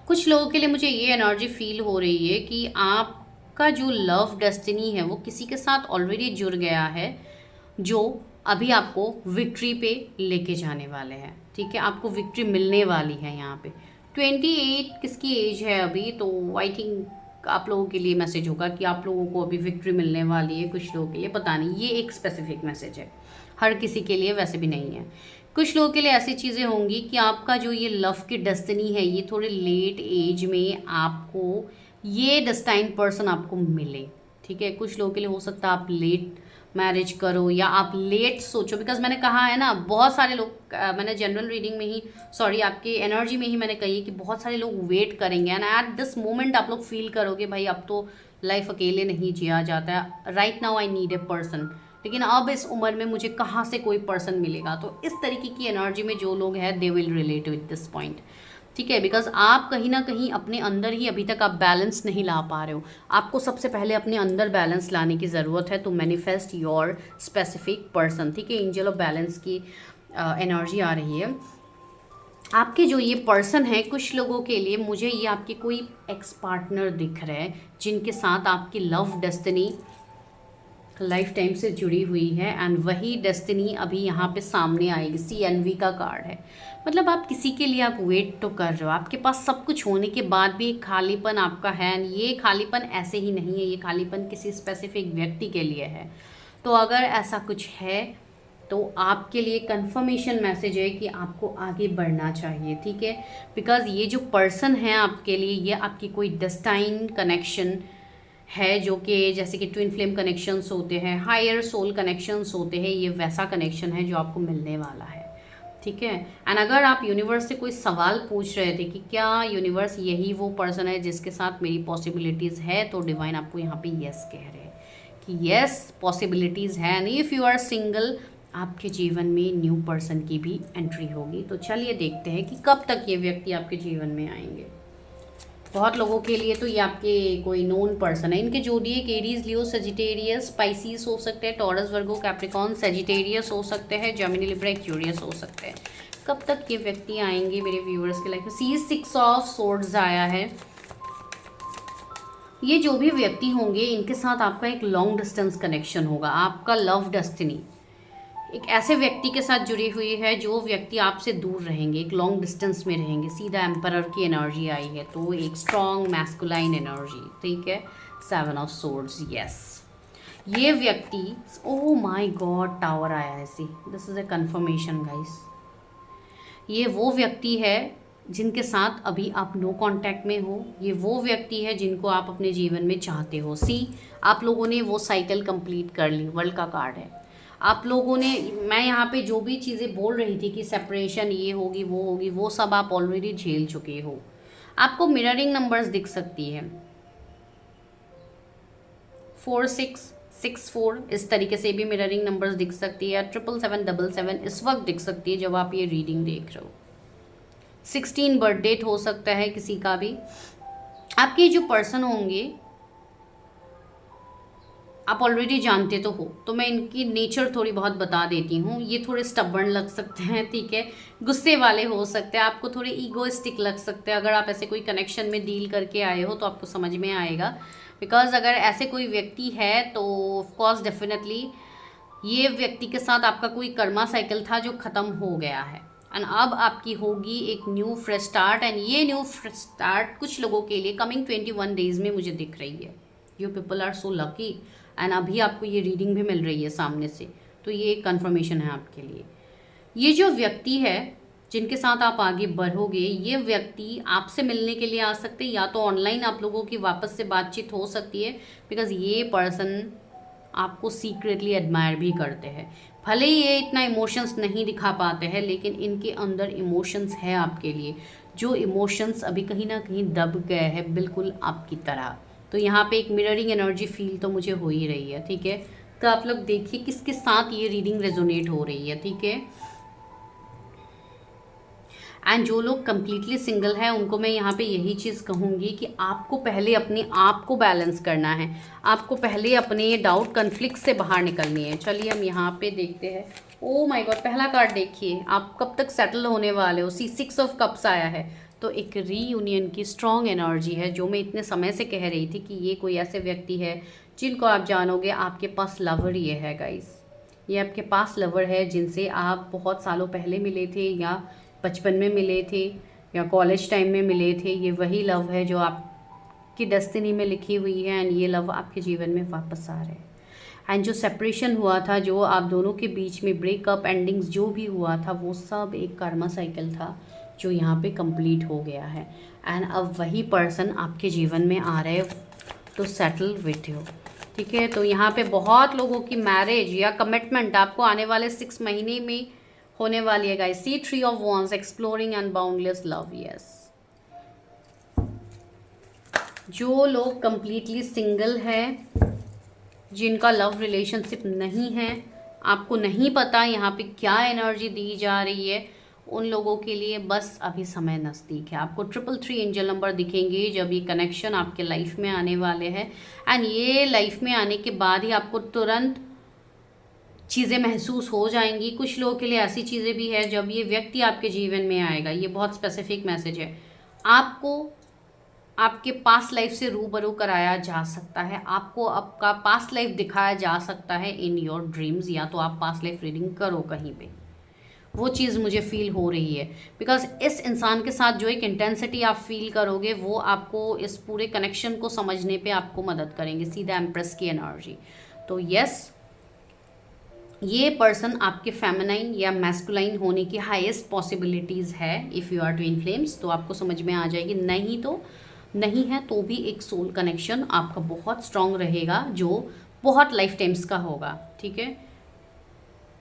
कुछ लोगों के लिए, मुझे ये एनर्जी फील हो रही है कि आपका जो लव डेस्टिनी है वो किसी के साथ ऑलरेडी जुड़ गया है, जो अभी आपको विक्ट्री पे लेके जाने वाले हैं, ठीक है। आपको विक्ट्री मिलने वाली है यहाँ पे। 28 किसकी एज है अभी, तो आई थिंक आप लोगों के लिए मैसेज होगा कि आप लोगों को अभी विक्ट्री मिलने वाली है, कुछ लोगों के लिए, पता नहीं, ये एक स्पेसिफिक मैसेज है, हर किसी के लिए वैसे भी नहीं है। कुछ लोगों के लिए ऐसी चीज़ें होंगी कि आपका जो ये लव की डेस्टिनी है, ये थोड़े लेट एज में आपको ये डेस्टाइन पर्सन आपको मिले। ठीक है, कुछ लोगों के लिए हो सकता है आप लेट मैरिज करो या आप लेट सोचो, बिकॉज मैंने कहा है ना, बहुत सारे लोग मैंने जनरल रीडिंग में ही, सॉरी आपके एनर्जी में ही मैंने कही है कि बहुत सारे लोग वेट करेंगे एंड एट दिस मोमेंट आप लोग फील करोगे भाई अब तो लाइफ अकेले नहीं जिया जाता है, right now I need a person, लेकिन अब इस उम्र में मुझे कहाँ से कोई पर्सन मिलेगा। तो इस तरीके की एनर्जी में जो लोग हैं they will relate with this point. ठीक है, बिकॉज आप कहीं ना कहीं अपने अंदर ही अभी तक आप बैलेंस नहीं ला पा रहे हो। आपको सबसे पहले अपने अंदर बैलेंस लाने की ज़रूरत है to manifest your specific person. ठीक है, एंजल ऑफ बैलेंस की एनर्जी आ रही है। आपके जो ये पर्सन है, कुछ लोगों के लिए मुझे ये आपके कोई एक्स पार्टनर दिख रहे हैं जिनके साथ आपकी लव डेस्टिनी लाइफ टाइम से जुड़ी हुई है एंड वही डेस्टिनी अभी यहाँ पे सामने आएगी। CNV का कार्ड है, मतलब आप किसी के लिए आप वेट तो कर रहे हो, आपके पास सब कुछ होने के बाद भी एक खालीपन आपका है एंड ये खालीपन ऐसे ही नहीं है, ये खालीपन किसी स्पेसिफिक व्यक्ति के लिए है। तो अगर ऐसा कुछ है तो आपके लिए कंफर्मेशन मैसेज है कि आपको आगे बढ़ना चाहिए। ठीक है, बिकॉज ये जो पर्सन है आपके लिए, ये आपकी कोई डेस्टाइन कनेक्शन है, जो कि जैसे कि ट्विन फ्लेम कनेक्शंस होते हैं, हायर सोल कनेक्शंस होते हैं, ये वैसा कनेक्शन है जो आपको मिलने वाला है। ठीक है, एंड अगर आप यूनिवर्स से कोई सवाल पूछ रहे थे कि क्या यूनिवर्स यही वो पर्सन है जिसके साथ मेरी पॉसिबिलिटीज़ है, तो डिवाइन आपको यहाँ पे यस कह रहे हैं कि यस पॉसिबिलिटीज़ है। And if you are single, आपके जीवन में न्यू पर्सन की भी एंट्री होगी। तो चलिए देखते हैं कि कब तक ये व्यक्ति आपके जीवन में आएंगे। बहुत लोगों के लिए तो ये आपके कोई नोन पर्सन है। इनके जोड़िए एरीज, लियो, सजिटेरियस, स्पाइसीज हो सकते हैं, टॉरस, वर्गो, कैप्रिकॉन, सेजिटेरियस हो सकते हैं, जेमिनी, लिब्रा, एक्वेरियस हो सकते हैं। कब तक ये व्यक्ति आएंगे मेरे व्यूअर्स के लाइफ में? सी 6 ऑफ सोर्ड्स आया है। ये जो भी व्यक्ति होंगे इनके साथ आपका एक लॉन्ग डिस्टेंस कनेक्शन होगा। आपका लव डेस्टिनी एक ऐसे व्यक्ति के साथ जुड़ी हुई है जो व्यक्ति आपसे दूर रहेंगे, एक लॉन्ग डिस्टेंस में रहेंगे। सीधा एम्परर की एनर्जी आई है, तो एक स्ट्रॉन्ग मैस्कुलाइन एनर्जी। ठीक है, 7 ऑफ सोर्ड्स, यस। ये व्यक्ति, ओह माय गॉड, टावर आया है। See, this is a confirmation guys. ये वो व्यक्ति है जिनके साथ अभी आप नो कांटेक्ट में हो। ये वो व्यक्ति है जिनको आप अपने जीवन में चाहते हो। सी, आप लोगों ने वो साइकिल कंप्लीट कर ली। वर्ल्ड का कार्ड है। आप लोगों ने, मैं यहाँ पे जो भी चीज़ें बोल रही थी कि सेपरेशन ये होगी वो होगी, वो सब आप ऑलरेडी झेल चुके हो। आपको मिररिंग नंबर्स दिख सकती है, 4 6 6 4, इस तरीके से भी मिररिंग नंबर्स दिख सकती है। 777 इस वक्त दिख सकती है जब आप ये रीडिंग देख रहे हो। 16 बर्थ डेट हो सकता है किसी का भी। आपके जो पर्सन होंगे आप ऑलरेडी जानते तो हो, तो मैं इनकी नेचर थोड़ी बहुत बता देती हूँ। ये थोड़े स्टबर्न लग सकते हैं, ठीक है, गुस्से वाले हो सकते हैं, आपको थोड़े ईगोइस्टिक लग सकते हैं। अगर आप ऐसे कोई कनेक्शन में डील करके आए हो तो आपको समझ में आएगा। बिकॉज अगर ऐसे कोई व्यक्ति है तो ऑफकोर्स डेफिनेटली ये व्यक्ति के साथ आपका कोई कर्मा साइकिल था जो ख़त्म हो गया है एंड अब आपकी होगी एक न्यू फ्रेश स्टार्ट। एंड ये न्यू फ्रेश स्टार्ट कुछ लोगों के लिए कमिंग 21 डेज में मुझे दिख रही है। You people are so lucky and अभी आपको ये रीडिंग भी मिल रही है सामने से, तो ये एक कन्फर्मेशन है आपके लिए। ये जो व्यक्ति है जिनके साथ आप आगे बढ़ोगे, ये व्यक्ति आपसे मिलने के लिए आ सकते हैं, या तो ऑनलाइन आप लोगों की वापस से बातचीत हो सकती है। बिकॉज ये पर्सन आपको सीक्रेटली एडमायर भी करते हैं। भले ही ये इतना इमोशंस नहीं दिखा पाते हैं, लेकिन इनके अंदर इमोशंस है आपके लिए, जो इमोशंस अभी कहीं ना कहीं दब गए हैं, बिल्कुल आपकी तरह। तो यहाँ पे एक मिररिंग एनर्जी फील तो मुझे हो ही रही है। ठीक है, तो आप लोग देखिए किसके साथ ये रीडिंग रेजोनेट हो रही है। ठीक है, एंड जो लोग कम्प्लीटली सिंगल हैं उनको मैं यहाँ पे यही चीज़ कहूँगी कि आपको पहले अपने आप को बैलेंस करना है, आपको पहले अपने डाउट कन्फ्लिक्ट से बाहर निकलनी है। चलिए हम यहाँ पे देखते हैं। ओ माय गॉड, पहला कार्ड देखिए, आप कब तक सेटल होने वाले हो। 6 ऑफ कप्स आया है, तो एक रीयूनियन की स्ट्रॉन्ग एनर्जी है, जो मैं इतने समय से कह रही थी कि ये कोई ऐसे व्यक्ति है जिनको आप जानोगे। आपके पास लवर ये है गाइस, ये आपके पास लवर है जिनसे आप बहुत सालों पहले मिले थे, या बचपन में मिले थे, या कॉलेज टाइम में मिले थे। ये वही लव है जो आपकी डेस्टिनी में लिखी हुई है एंड ये लव आपके जीवन में वापस आ रहे हैं। एंड जो सेपरेशन हुआ था, जो आप दोनों के बीच में ब्रेकअप एंडिंग्स जो भी हुआ था, वो सब एक कर्मा साइकिल था जो यहाँ पे कंप्लीट हो गया है। एंड अब वही पर्सन आपके जीवन में आ रहे तो सेटल विथ यू, ठीक है। तो यहाँ पे बहुत लोगों की मैरिज या कमिटमेंट आपको आने वाले 6 महीने में होने वाली है guys. See 3 of wands, exploring and boundless love, yes. जो लोग कंप्लीटली सिंगल है, जिनका लव रिलेशनशिप नहीं है, आपको नहीं पता यहाँ पे क्या एनर्जी दी जा रही है, उन लोगों के लिए बस अभी समय नज़दीक है। आपको 333 एंजल नंबर दिखेंगे जब ये कनेक्शन आपके लाइफ में आने वाले हैं। एंड ये लाइफ में आने के बाद ही आपको तुरंत चीज़ें महसूस हो जाएंगी। कुछ लोगों के लिए ऐसी चीज़ें भी है जब ये व्यक्ति आपके जीवन में आएगा, ये बहुत स्पेसिफिक मैसेज है, आपको आपके पास्ट लाइफ से रूबरू कराया जा सकता है, आपको आपका पास्ट लाइफ दिखाया जा सकता है इन योर ड्रीम्स, या तो आप पास्ट लाइफ रीडिंग करो कहीं पे, वो चीज़ मुझे फील हो रही है। बिकॉज इस इंसान के साथ जो एक इंटेंसिटी आप फील करोगे वो आपको इस पूरे कनेक्शन को समझने पे आपको मदद करेंगे। सीधा एम्प्रेस की एनर्जी। तो यस, ये पर्सन आपके फेमिनाइन या मैस्कुलाइन होने की हाईएस्ट पॉसिबिलिटीज़ है। If you are twin flames तो आपको समझ में आ जाएगी, नहीं तो नहीं है तो भी एक सोल कनेक्शन आपका बहुत स्ट्रांग रहेगा जो बहुत लाइफ टाइम्स का होगा, ठीक है।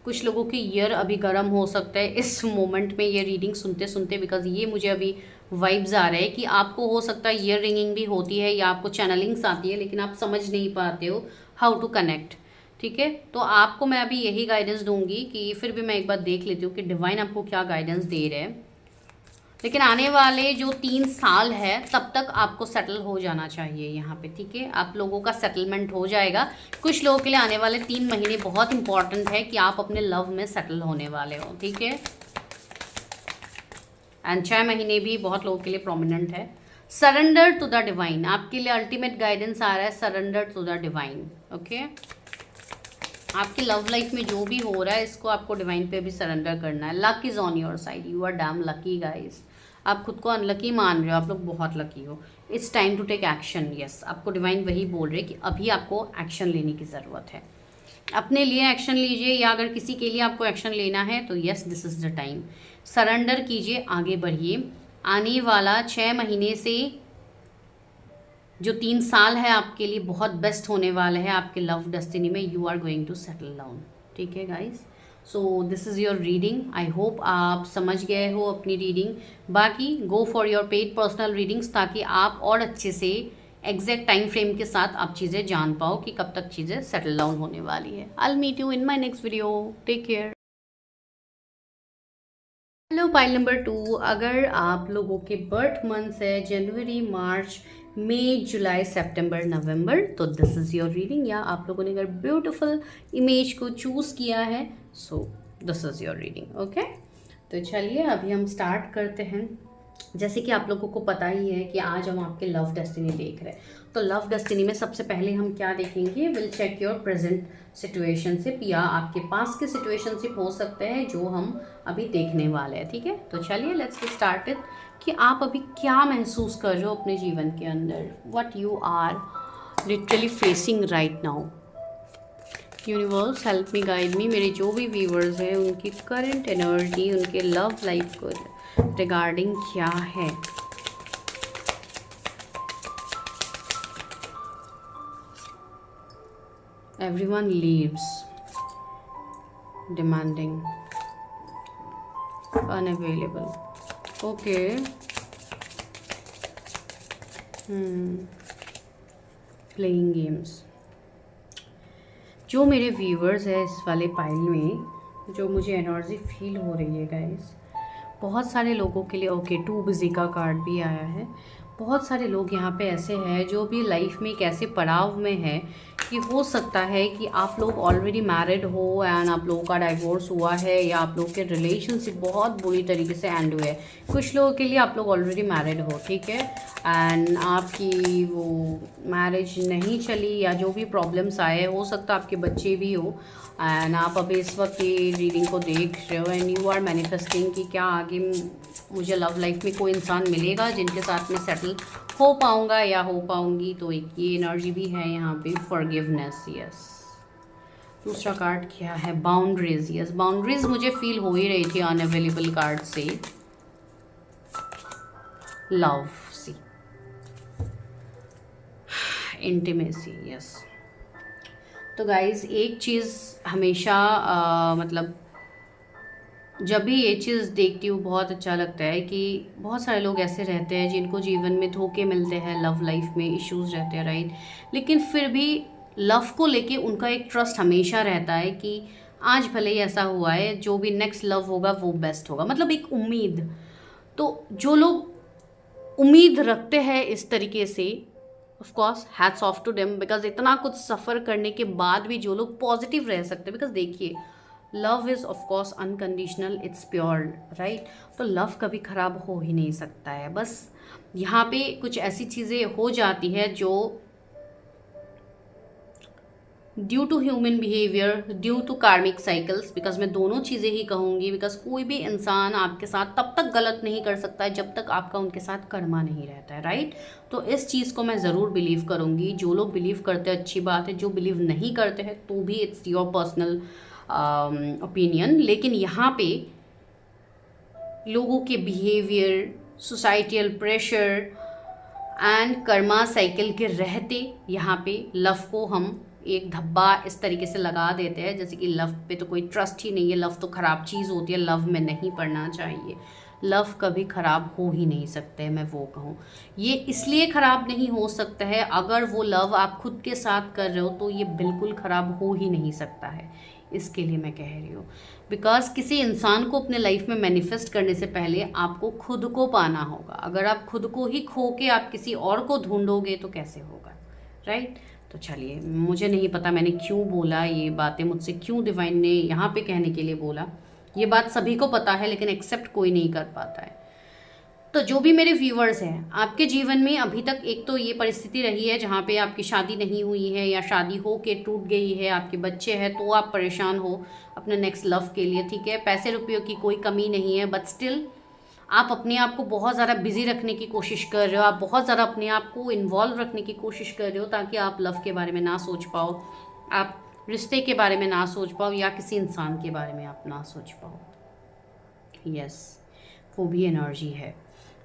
कुछ लोगों के ईयर अभी गर्म हो सकता है इस मोमेंट में ये रीडिंग सुनते सुनते, बिकॉज ये मुझे अभी वाइब्स आ रहे हैं कि आपको हो सकता है ईयर रिंगिंग भी होती है या आपको चैनलिंग्स आती है, लेकिन आप समझ नहीं पाते हो हाउ टू कनेक्ट, ठीक है। तो आपको मैं अभी यही गाइडेंस दूंगी कि फिर भी मैं एक बार देख लेती हूँ कि डिवाइन आपको क्या गाइडेंस दे रहे हैं। लेकिन आने वाले जो 3 साल है तब तक आपको सेटल हो जाना चाहिए यहाँ पे, ठीक है। आप लोगों का सेटलमेंट हो जाएगा। कुछ लोगों के लिए आने वाले 3 महीने बहुत इंपॉर्टेंट है कि आप अपने लव में सेटल होने वाले हो, ठीक है। एंड 6 महीने भी बहुत लोगों के लिए प्रोमिनेंट है। सरेंडर टू द डिवाइन, आपके लिए अल्टीमेट गाइडेंस आ रहा है, surrender to the divine, okay. आपकी लव लाइफ में जो भी हो रहा है इसको आपको डिवाइन पे भी सरेंडर करना है। Luck is on your side, you are damn lucky guys. आप खुद को अनलकी मान रहे हो, आप लोग बहुत लकी हो। It's time to take action, yes. आपको डिवाइन वही बोल रहे कि अभी आपको एक्शन लेने की ज़रूरत है। अपने लिए एक्शन लीजिए, या अगर किसी के लिए आपको एक्शन लेना है तो yes, this is the time. Surrender कीजिए, आगे बढ़िए। आने वाला 6 महीने से जो 3 साल है आपके लिए बहुत बेस्ट होने वाला है आपके लव डेस्टिनी में। You are going to settle down, ठीक है guys. So this is your reading. I hope आप समझ गए हो अपनी रीडिंग। बाकी go for your paid personal readings, ताकि आप और अच्छे से एग्जैक्ट टाइम फ्रेम के साथ आप चीज़ें जान पाओ कि कब तक चीज़ें सेटल डाउन होने वाली है। I will meet you in my next video. Take care. Hello pile number 2, अगर आप लोगों के बर्थ मंथ्स है जनवरी, मार्च, मई, जुलाई, सितंबर, नवंबर, तो दिस इज़ योर रीडिंग। या आप लोगों ने अगर ब्यूटीफुल इमेज को चूज़ किया है सो this is your reading, okay. तो चलिए अभी हम स्टार्ट करते हैं। जैसे कि आप लोगों को पता ही है कि आज हम आपके लव डेस्टिनी देख रहे हैं। तो लव डेस्टिनी में सबसे पहले हम क्या देखेंगे, will check your present situationship, या आपके पास के सिचुएशनशिप हो सकते हैं जो हम अभी देखने वाले हैं, ठीक है। तो चलिए लेट्स गेट स्टार्टेड कि आप अभी क्या महसूस कर रहे हो अपने जीवन के अंदर, what you are literally facing right now. Universe help me, guide me. मेरे जो भी व्यूअर्स हैं उनकी करंट एनर्जी, उनके लव लाइफ को रिगार्डिंग क्या है। Everyone leaves, demanding, unavailable, okay. Playing games. जो मेरे व्यूअर्स है इस वाले पाइल में, जो मुझे एनर्जी फील हो रही है गाइस, बहुत सारे लोगों के लिए ओके 2 बिजी का कार्ड भी आया है। बहुत सारे लोग यहाँ पे ऐसे हैं जो भी लाइफ में एक ऐसे पड़ाव में है कि हो सकता है कि आप लोग ऑलरेडी मैरिड हो एंड आप लोगों का डाइवोर्स हुआ है, या आप लोग के रिलेशनशिप बहुत बुरी तरीके से एंड हुए हैं। कुछ लोगों के लिए आप लोग ऑलरेडी मैरिड हो, ठीक है, एंड आपकी वो मैरिज नहीं चली, या जो भी प्रॉब्लम्स आए, हो सकता है आपके बच्चे भी हो, एंड आप अभी इस वक्त ये रीडिंग को देख रहे हो एंड यू आर मैनिफेस्टिंग कि क्या आगे मुझे लव लाइफ में कोई इंसान मिलेगा जिनके साथ में सेटल हो पाऊँगा या हो पाऊँगी। तो एक ये एनर्जी भी है यहाँ पे, फॉरगिवनेस, यस। दूसरा कार्ड क्या है? बाउंड्रीज। यस, बाउंड्रीज मुझे फील हो ही रही थी अनअवेलेबल कार्ड से। लव, सी, इंटीमेसी। यस। तो गाइज एक चीज़ हमेशा मतलब जब भी ये चीज़ देखती हूँ बहुत अच्छा लगता है कि बहुत सारे लोग ऐसे रहते हैं जिनको जीवन में धोखे मिलते हैं, लव लाइफ में इश्यूज रहते हैं, राइट। लेकिन फिर भी लव को लेके उनका एक ट्रस्ट हमेशा रहता है कि आज भले ही ऐसा हुआ है, जो भी नेक्स्ट लव होगा वो बेस्ट होगा, मतलब एक उम्मीद। तो जो लोग उम्मीद रखते हैं इस तरीके से, of course hats off to them, because इतना कुछ सफ़र करने के बाद भी जो लोग पॉजिटिव रह सकते हैं, बिकॉज देखिए love is of course unconditional, it's pure, right. तो लव कभी ख़राब हो ही नहीं सकता है। बस यहाँ पे कुछ ऐसी चीज़ें हो जाती है जो due to human behaviour, due to karmic cycles, because मैं दोनों चीज़ें ही कहूँगी, बिकॉज कोई भी इंसान आपके साथ तब तक गलत नहीं कर सकता है जब तक आपका उनके साथ कर्मा नहीं रहता है, राइट। तो इस चीज़ को मैं ज़रूर बिलीव करूँगी। जो लोग बिलीव करते हैं अच्छी बात है, जो बिलीव नहीं करते हैं तो भी इट्स योर पर्सनल ओपिनियन। लेकिन यहाँ पे लोगों के behaviour, societal pressure and Karma cycle के रहते यहाँ पे लव को हम एक धब्बा इस तरीके से लगा देते हैं, जैसे कि लव पे तो कोई ट्रस्ट ही नहीं है, लव तो ख़राब चीज़ होती है, लव में नहीं पढ़ना चाहिए। लव कभी ख़राब हो ही नहीं सकते हैं, मैं वो कहूँ। ये इसलिए ख़राब नहीं हो सकता है, अगर वो लव आप खुद के साथ कर रहे हो तो ये बिल्कुल ख़राब हो ही नहीं सकता है। इसके लिए मैं कह रही हूँ, बिकॉज किसी इंसान को अपने लाइफ में मैनिफेस्ट करने से पहले आपको खुद को पाना होगा। अगर आप खुद को ही खो के आप किसी और को ढूंढोगे तो कैसे होगा, राइट। तो चलिए, मुझे नहीं पता मैंने क्यों बोला ये बातें, मुझसे क्यों डिवाइन ने यहाँ पे कहने के लिए बोला। ये बात सभी को पता है लेकिन एक्सेप्ट कोई नहीं कर पाता है। तो जो भी मेरे व्यूअर्स हैं, आपके जीवन में अभी तक एक तो ये परिस्थिति रही है जहाँ पे आपकी शादी नहीं हुई है या शादी हो के टूट गई है, आपके बच्चे हैं, तो आप परेशान हो अपने नेक्स्ट लव के लिए, ठीक है। पैसे रुपयों की कोई कमी नहीं है, बट स्टिल आप अपने आप को बहुत ज़्यादा बिजी रखने की कोशिश कर रहे हो, आप बहुत ज़्यादा अपने आप को इन्वॉल्व रखने की कोशिश कर रहे हो ताकि आप लव के बारे में ना सोच पाओ, आप रिश्ते के बारे में ना सोच पाओ, या किसी इंसान के बारे में आप ना सोच पाओ। यस, वो भी एनर्जी है,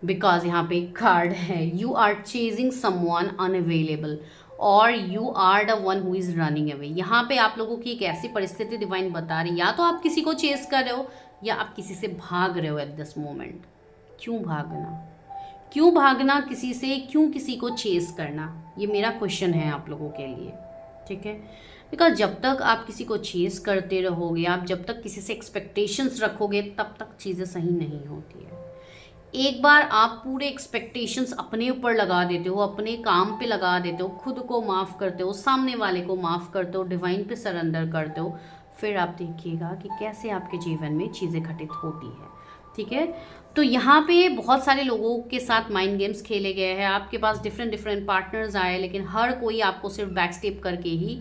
बिकॉज यहाँ पे कार्ड है, you are chasing someone unavailable और you are the one who is running away. यहाँ पे आप लोगों की एक ऐसी परिस्थिति डिवाइन बता रही, या तो आप किसी को चेस कर रहे हो या आप किसी से भाग रहे हो एट दिस मोमेंट। क्यों भागना, क्यों भागना किसी से, क्यों किसी को चेस करना, ये मेरा क्वेश्चन है आप लोगों के लिए, ठीक है। बिकॉज जब तक आप किसी को चेस करते रहोगे, आप जब तक किसी से एक्सपेक्टेशंस रखोगे, तब तक चीज़ें सही नहीं होती है। एक बार आप पूरे एक्सपेक्टेशंस अपने ऊपर लगा देते हो, अपने काम पे लगा देते हो, खुद को माफ़ करते हो, सामने वाले को माफ़ करते हो, डिवाइन पे सरेंडर करते हो, फिर आप देखिएगा कि कैसे आपके जीवन में चीज़ें घटित होती है, ठीक है। तो यहाँ पे बहुत सारे लोगों के साथ माइंड गेम्स खेले गए हैं, आपके पास डिफरेंट डिफरेंट पार्टनर्स आए, लेकिन हर कोई आपको सिर्फ बैक स्टेप करके ही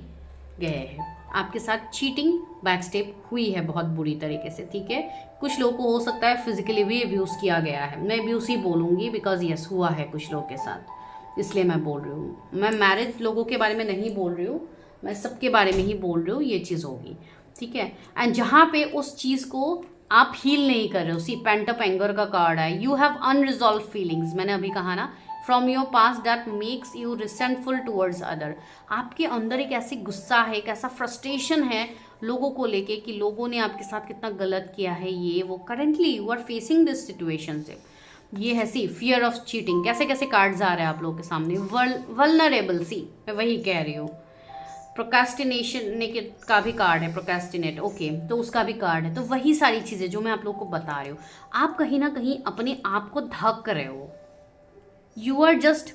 गए हैं। आपके साथ चीटिंग, बैक स्टेप हुई है बहुत बुरी तरीके से, ठीक है। कुछ लोगों को हो सकता है फिजिकली भी अब्यूज़ किया गया है, मैं अब्यूज़ ही बोलूँगी बिकॉज यस हुआ है कुछ लोगों के साथ, इसलिए मैं बोल रही हूँ। मैं मैरिड लोगों के बारे में नहीं बोल रही हूँ, मैं सबके बारे में ही बोल रही हूँ, ये चीज़ होगी, ठीक है। एंड जहाँ पे उस चीज़ को आप हील नहीं कर रहे हो, सी पेंट अप एंगर का कार्ड है, यू हैव अनरिजॉल्व फीलिंग्स, मैंने अभी कहा ना, from your past that makes you resentful towards other. आपके अंदर एक ऐसी गुस्सा है, एक ऐसा फ्रस्ट्रेशन है लोगों को लेके कि लोगों ने आपके साथ कितना गलत किया है, ये वो। Currently you are facing this situationship, ये है सी फियर ऑफ चीटिंग। कैसे कैसे कार्ड्स आ रहे हैं आप लोगों के सामने, वल्नरेबल, सी मैं वही कह रही हूँ। प्रोक्रेस्टिनेशन का भी कार्ड है, प्रोक्रेस्टिनेट, ओके, तो उसका भी कार्ड है। तो वही सारी चीज़ें जो मैं आप लोगों को बता रही हूँ, आप कहीं ना कहीं अपने आप को ढक रहे हो, you are just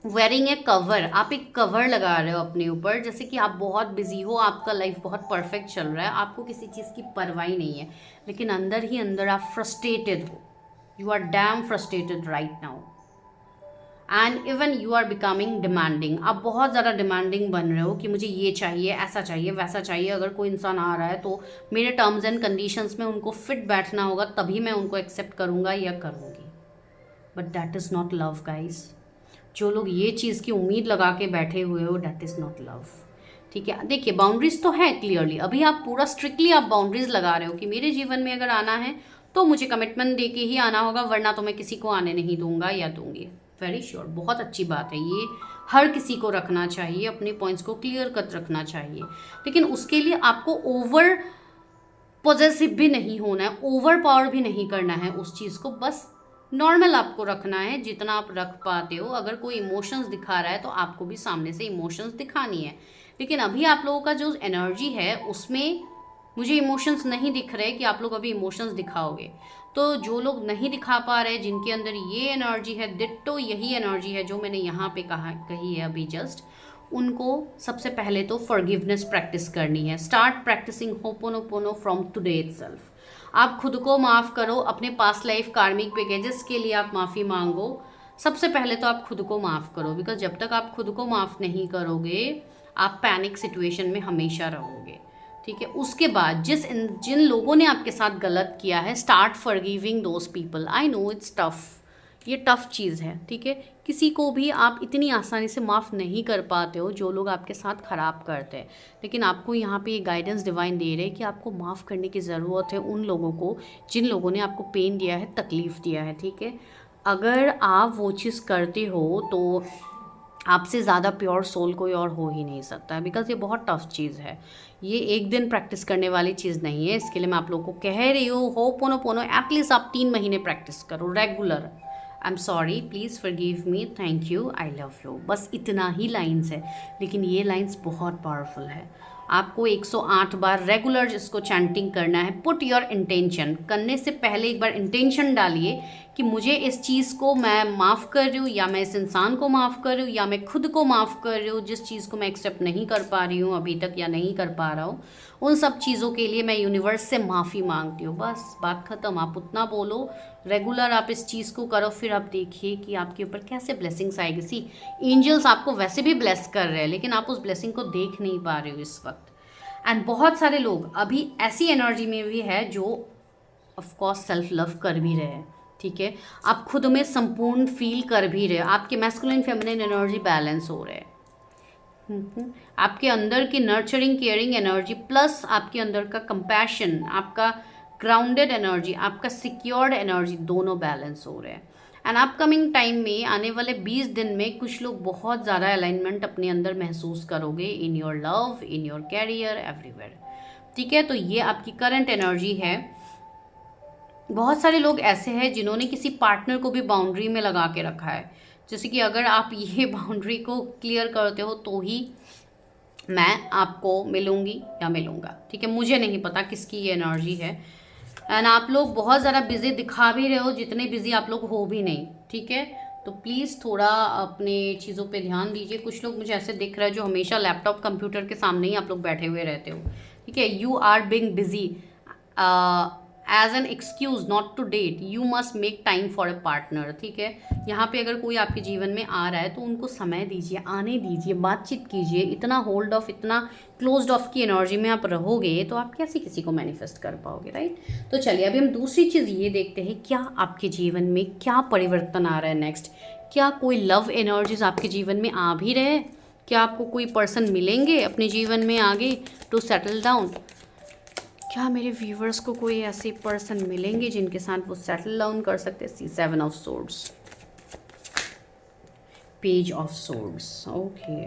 wearing a cover, आप एक कवर लगा रहे हो अपने ऊपर, जैसे कि आप बहुत बिजी हो, आपका लाइफ बहुत परफेक्ट चल रहा है, आपको किसी चीज़ की परवाह नहीं है, लेकिन अंदर ही अंदर आप फ्रस्ट्रेटेड हो, you are damn frustrated right now. And even you are becoming demanding, आप बहुत ज़्यादा डिमांडिंग बन रहे हो कि मुझे ये चाहिए, ऐसा चाहिए, वैसा चाहिए। अगर कोई इंसान आ रहा है तो मेरे टर्म्स एंड कंडीशंस में उनको फिट बैठना होगा, तभी मैं उनको एक्सेप्ट करूँगा या करूँगी। But that is not love guys. जो लोग ये चीज़ की उम्मीद लगा के बैठे हुए हो, दैट इज़ नॉट लव, ठीक है, देखिए बाउंड्रीज तो है क्लियरली, अभी आप पूरा स्ट्रिक्टली आप बाउंड्रीज लगा रहे हो कि मेरे जीवन में अगर आना है तो मुझे कमिटमेंट दे के ही आना होगा, वरना तो मैं किसी को आने नहीं दूंगा या दूंगी। वेरी श्योर, बहुत अच्छी बात है ये, हर किसी को रखना चाहिए, अपने पॉइंट्स को क्लियर कट रखना चाहिए। लेकिन उसके लिए आपको ओवर पॉजेसिव भी नहीं होना है, ओवर पावर भी नहीं करना है उस चीज़ को, बस नॉर्मल आपको रखना है जितना आप रख पाते हो। अगर कोई इमोशंस दिखा रहा है तो आपको भी सामने से इमोशंस दिखानी है। लेकिन अभी आप लोगों का जो एनर्जी है उसमें मुझे इमोशंस नहीं दिख रहे कि आप लोग अभी इमोशंस दिखाओगे। तो जो लोग नहीं दिखा पा रहे, जिनके अंदर ये एनर्जी है, डिट्टो यही एनर्जी है जो मैंने यहाँ पे कही है अभी जस्ट, उनको सबसे पहले तो फॉरगिवनेस प्रैक्टिस करनी है। Start practising hooponopono from today itself. आप खुद को माफ़ करो, अपने पास्ट लाइफ कार्मिक पैकेजेस के लिए आप माफ़ी मांगो। सबसे पहले तो आप खुद को माफ़ करो, बिकॉज जब तक आप खुद को माफ़ नहीं करोगे आप पैनिक सिचुएशन में हमेशा रहोगे। ठीक है, उसके बाद जिन लोगों ने आपके साथ गलत किया है, start forgiving those people. I know it's tough, ये टफ चीज़ है। ठीक है, किसी को भी आप इतनी आसानी से माफ़ नहीं कर पाते हो जो लोग आपके साथ ख़राब करते हैं। लेकिन आपको यहाँ पे ये गाइडेंस डिवाइन दे रहे हैं कि आपको माफ़ करने की ज़रूरत है उन लोगों को जिन लोगों ने आपको पेन दिया है, तकलीफ़ दिया है। ठीक है, अगर आप वो चीज़ करते हो तो आपसे ज़्यादा प्योर सोल कोई और हो ही नहीं सकता, बिकॉज ये बहुत टफ चीज़ है। ये एक दिन प्रैक्टिस करने वाली चीज़ नहीं है। इसके लिए मैं आप लोगों को कह रही हूँ, होपोनोपोनो एटलीस्ट आप 3 महीने प्रैक्टिस करो regular. I am sorry, please forgive me, thank you, I love you, बस इतना ही लाइन्स है। लेकिन ये लाइन्स बहुत पावरफुल है। आपको 108 बार रेगुलर इसको चैंटिंग करना है। पुट योर इंटेंशन, करने से पहले एक बार इंटेंशन डालिए कि मुझे इस चीज़ को मैं माफ़ कर रही हूँ, या मैं इस इंसान को माफ़ कर रही हूँ, या मैं खुद को माफ़ कर रही हूँ जिस चीज़ को मैं एक्सेप्ट नहीं कर पा रही हूँ अभी तक या नहीं कर पा रहा हूँ। उन सब चीज़ों के लिए मैं यूनिवर्स से माफ़ी मांगती हूँ। बस बात ख़त्म। आप उतना बोलो, रेगुलर आप इस चीज़ को करो, फिर आप देखिए कि आपके ऊपर कैसे ब्लेसिंग्स आएगी। सी, एंजल्स आपको वैसे भी ब्लेस कर रहे हैं, लेकिन आप उस ब्लेसिंग को देख नहीं पा रहे हो इस वक्त। एंड बहुत सारे लोग अभी ऐसी एनर्जी में भी है जो ऑफकोर्स सेल्फ लव कर भी रहे हैं। ठीक है, आप खुद में संपूर्ण फील कर भी रहे हो, आपके मैस्कुलिन फेमिनिन एनर्जी बैलेंस हो रहे हैं। आपके अंदर की नर्चरिंग केयरिंग एनर्जी प्लस आपके अंदर का कंपैशन, आपका ग्राउंडेड एनर्जी, आपका सिक्योर्ड एनर्जी, दोनों बैलेंस हो रहे हैं। एंड अपकमिंग टाइम में आने वाले 20 दिन में कुछ लोग बहुत ज़्यादा अलाइनमेंट अपने अंदर महसूस करोगे, in your love, in your career, everywhere. ठीक है, तो ये आपकी करंट एनर्जी है। बहुत सारे लोग ऐसे हैं जिन्होंने किसी पार्टनर को भी बाउंड्री में लगा के रखा है, जैसे कि अगर आप ये बाउंड्री को क्लियर करते हो तो ही मैं आपको मिलूंगी या मिलूंगा। ठीक है, मुझे नहीं पता किसकी ये एनर्जी है। एंड आप लोग बहुत ज़्यादा बिजी दिखा भी रहे हो, जितने बिजी आप लोग हो भी नहीं। ठीक है, तो प्लीज़ थोड़ा अपने चीज़ों पे ध्यान दीजिए। कुछ लोग मुझे ऐसे दिख रहा है जो हमेशा लैपटॉप कंप्यूटर के सामने ही आप लोग बैठे हुए रहते हो। ठीक है, you are being busy as an excuse not to date, you must make time for a partner. ठीक है, यहाँ पे अगर कोई आपके जीवन में आ रहा है तो उनको समय दीजिए, आने दीजिए, बातचीत कीजिए। इतना होल्ड ऑफ, इतना क्लोज्ड ऑफ की एनर्जी में आप रहोगे तो आप कैसे किसी को मैनिफेस्ट कर पाओगे, राइट। तो चलिए अभी हम दूसरी चीज़ ये देखते हैं, क्या आपके जीवन में क्या परिवर्तन आ रहा है नेक्स्ट। क्या कोई लव एनर्जीज आपके जीवन में आ भी रहे, क्या आपको कोई पर्सन मिलेंगे अपने जीवन में आगे टू सेटल डाउन। क्या मेरे व्यूवर्स को कोई ऐसे पर्सन मिलेंगे जिनके साथ वो सेटल डाउन कर सकते हैं। सी 7 of swords, page of swords, okay.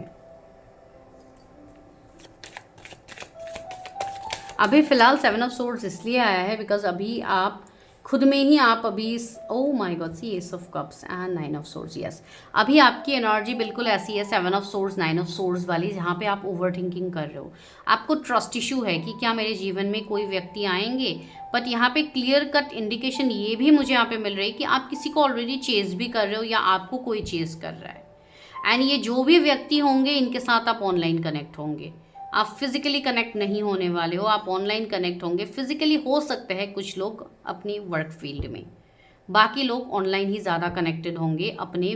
अभी फिलहाल 7 ऑफ सोर्ड्स इसलिए आया है बिकॉज अभी आप खुद में ही आप अभी, oh my god, see ace of cups and 9 of swords, yes. अभी आपकी एनर्जी बिल्कुल ऐसी है 7 ऑफ सोर्ड्स 9 ऑफ सोर्ड्स वाली, जहाँ पे आप ओवर थिंकिंग कर रहे हो। आपको ट्रस्ट इशू है कि क्या मेरे जीवन में कोई व्यक्ति आएंगे, बट यहाँ पे क्लियर कट इंडिकेशन ये भी मुझे यहाँ पे मिल रही है कि आप किसी को ऑलरेडी चेज भी कर रहे हो या आपको कोई चेज कर रहा है। एंड ये जो भी व्यक्ति होंगे इनके साथ आप ऑनलाइन कनेक्ट होंगे। आप फिजिकली कनेक्ट नहीं होने वाले हो, आप ऑनलाइन कनेक्ट होंगे। फिजिकली हो सकते हैं कुछ लोग अपनी वर्क फील्ड में, बाकी लोग ऑनलाइन ही ज़्यादा कनेक्टेड होंगे अपने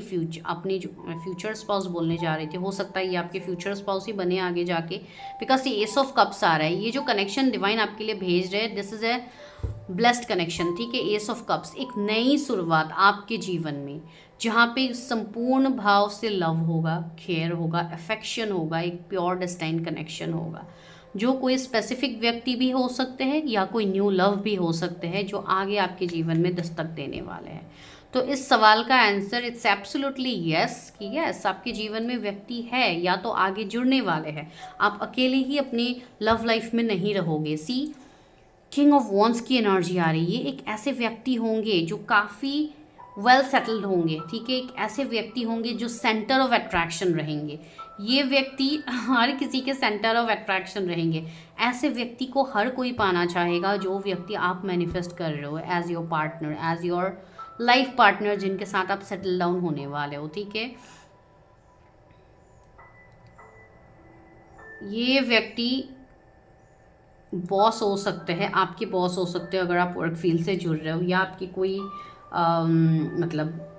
अपनी जो फ्यूचर स्पाउस बोलने जा रही थी, हो सकता है ये आपके फ्यूचर स्पाउस ही बने आगे जाके, बिकॉज ये एस ऑफ कप्स आ रहा है। ये जो कनेक्शन डिवाइन आपके लिए भेज रहे हैं, this is A blessed connection, ठीक है। एस ऑफ कप्स, एक नई शुरुआत आपके जीवन में, जहाँ पे संपूर्ण भाव से लव होगा, केयर होगा, अफेक्शन होगा, एक प्योर डेस्टाइन कनेक्शन होगा, जो कोई स्पेसिफिक व्यक्ति भी हो सकते हैं या कोई न्यू लव भी हो सकते हैं जो आगे आपके जीवन में दस्तक देने वाले हैं। तो इस सवाल का आंसर इट्स एब्सोल्युटली यस, कि यस आपके जीवन में व्यक्ति है या तो आगे जुड़ने वाले हैं। आप अकेले ही अपनी लव लाइफ में नहीं रहोगे। सी, किंग ऑफ वॉन्ड्स की एनर्जी आ रही है। एक ऐसे व्यक्ति होंगे जो काफ़ी वेल सेटल्ड होंगे, ठीक है। एक ऐसे व्यक्ति होंगे जो सेंटर ऑफ अट्रैक्शन रहेंगे। ये व्यक्ति हर किसी के सेंटर ऑफ अट्रैक्शन रहेंगे। ऐसे व्यक्ति को हर कोई पाना चाहेगा, जो व्यक्ति आप मैनिफेस्ट कर रहे हो as your partner, as your life partner, जिनके साथ आप सेटल डाउन होने वाले हो, ठीक है। ये व्यक्ति बॉस हो सकते हैं, आपके बॉस हो सकते हैं अगर आप वर्क फील्ड से जुड़ रहे हो, या आपकी कोई मतलब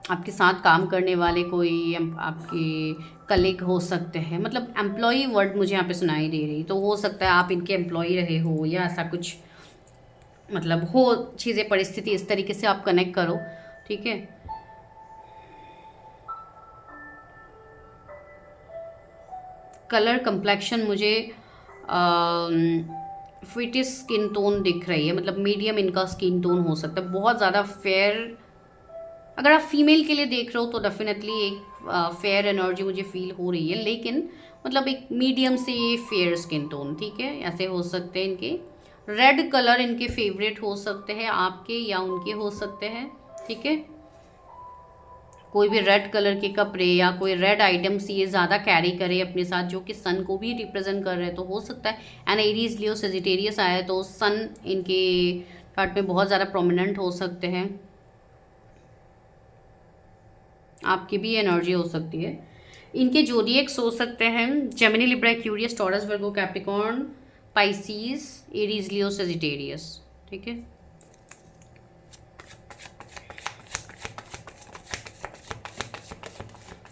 आपके साथ काम करने वाले कोई आपके कलीग हो सकते हैं। मतलब एम्प्लॉय वर्ड मुझे यहाँ पे सुनाई दे रही, तो हो सकता है आप इनके एम्प्लॉय रहे हो या ऐसा कुछ, मतलब हो चीज़ें, परिस्थिति इस तरीके से आप कनेक्ट करो, ठीक है। कलर कंप्लेक्शन मुझे फिटिस स्किन टोन दिख रही है, मतलब मीडियम इनका स्किन टोन हो सकता है, बहुत ज़्यादा फेयर। अगर आप फीमेल के लिए देख रहे हो तो डेफिनेटली एक फेयर एनर्जी मुझे फील हो रही है, लेकिन मतलब एक मीडियम से फेयर स्किन टोन, ठीक है। ऐसे हो सकते हैं इनके। रेड कलर इनके फेवरेट हो सकते हैं, आपके या उनके हो सकते हैं, ठीक है। कोई भी रेड कलर के कपड़े या कोई रेड आइटम्स ये ज़्यादा कैरी करे अपने साथ, जो कि सन को भी रिप्रेजेंट कर रहे हैं, तो हो सकता है। एंड एरीज, लियो, सेजिटेरियस आया है तो सन इनके चार्ट में बहुत ज़्यादा प्रोमिनेंट हो सकते हैं। आपकी भी एनर्जी हो सकती है। इनके जोडिएक्स हो सकते हैं जेमिनी, लिब्रा, एक्वेरियस, टॉरस, वर्गो, कैप्रिकॉर्न, पाइसीज, एरीज, लियो, सेजिटेरियस, ठीक है।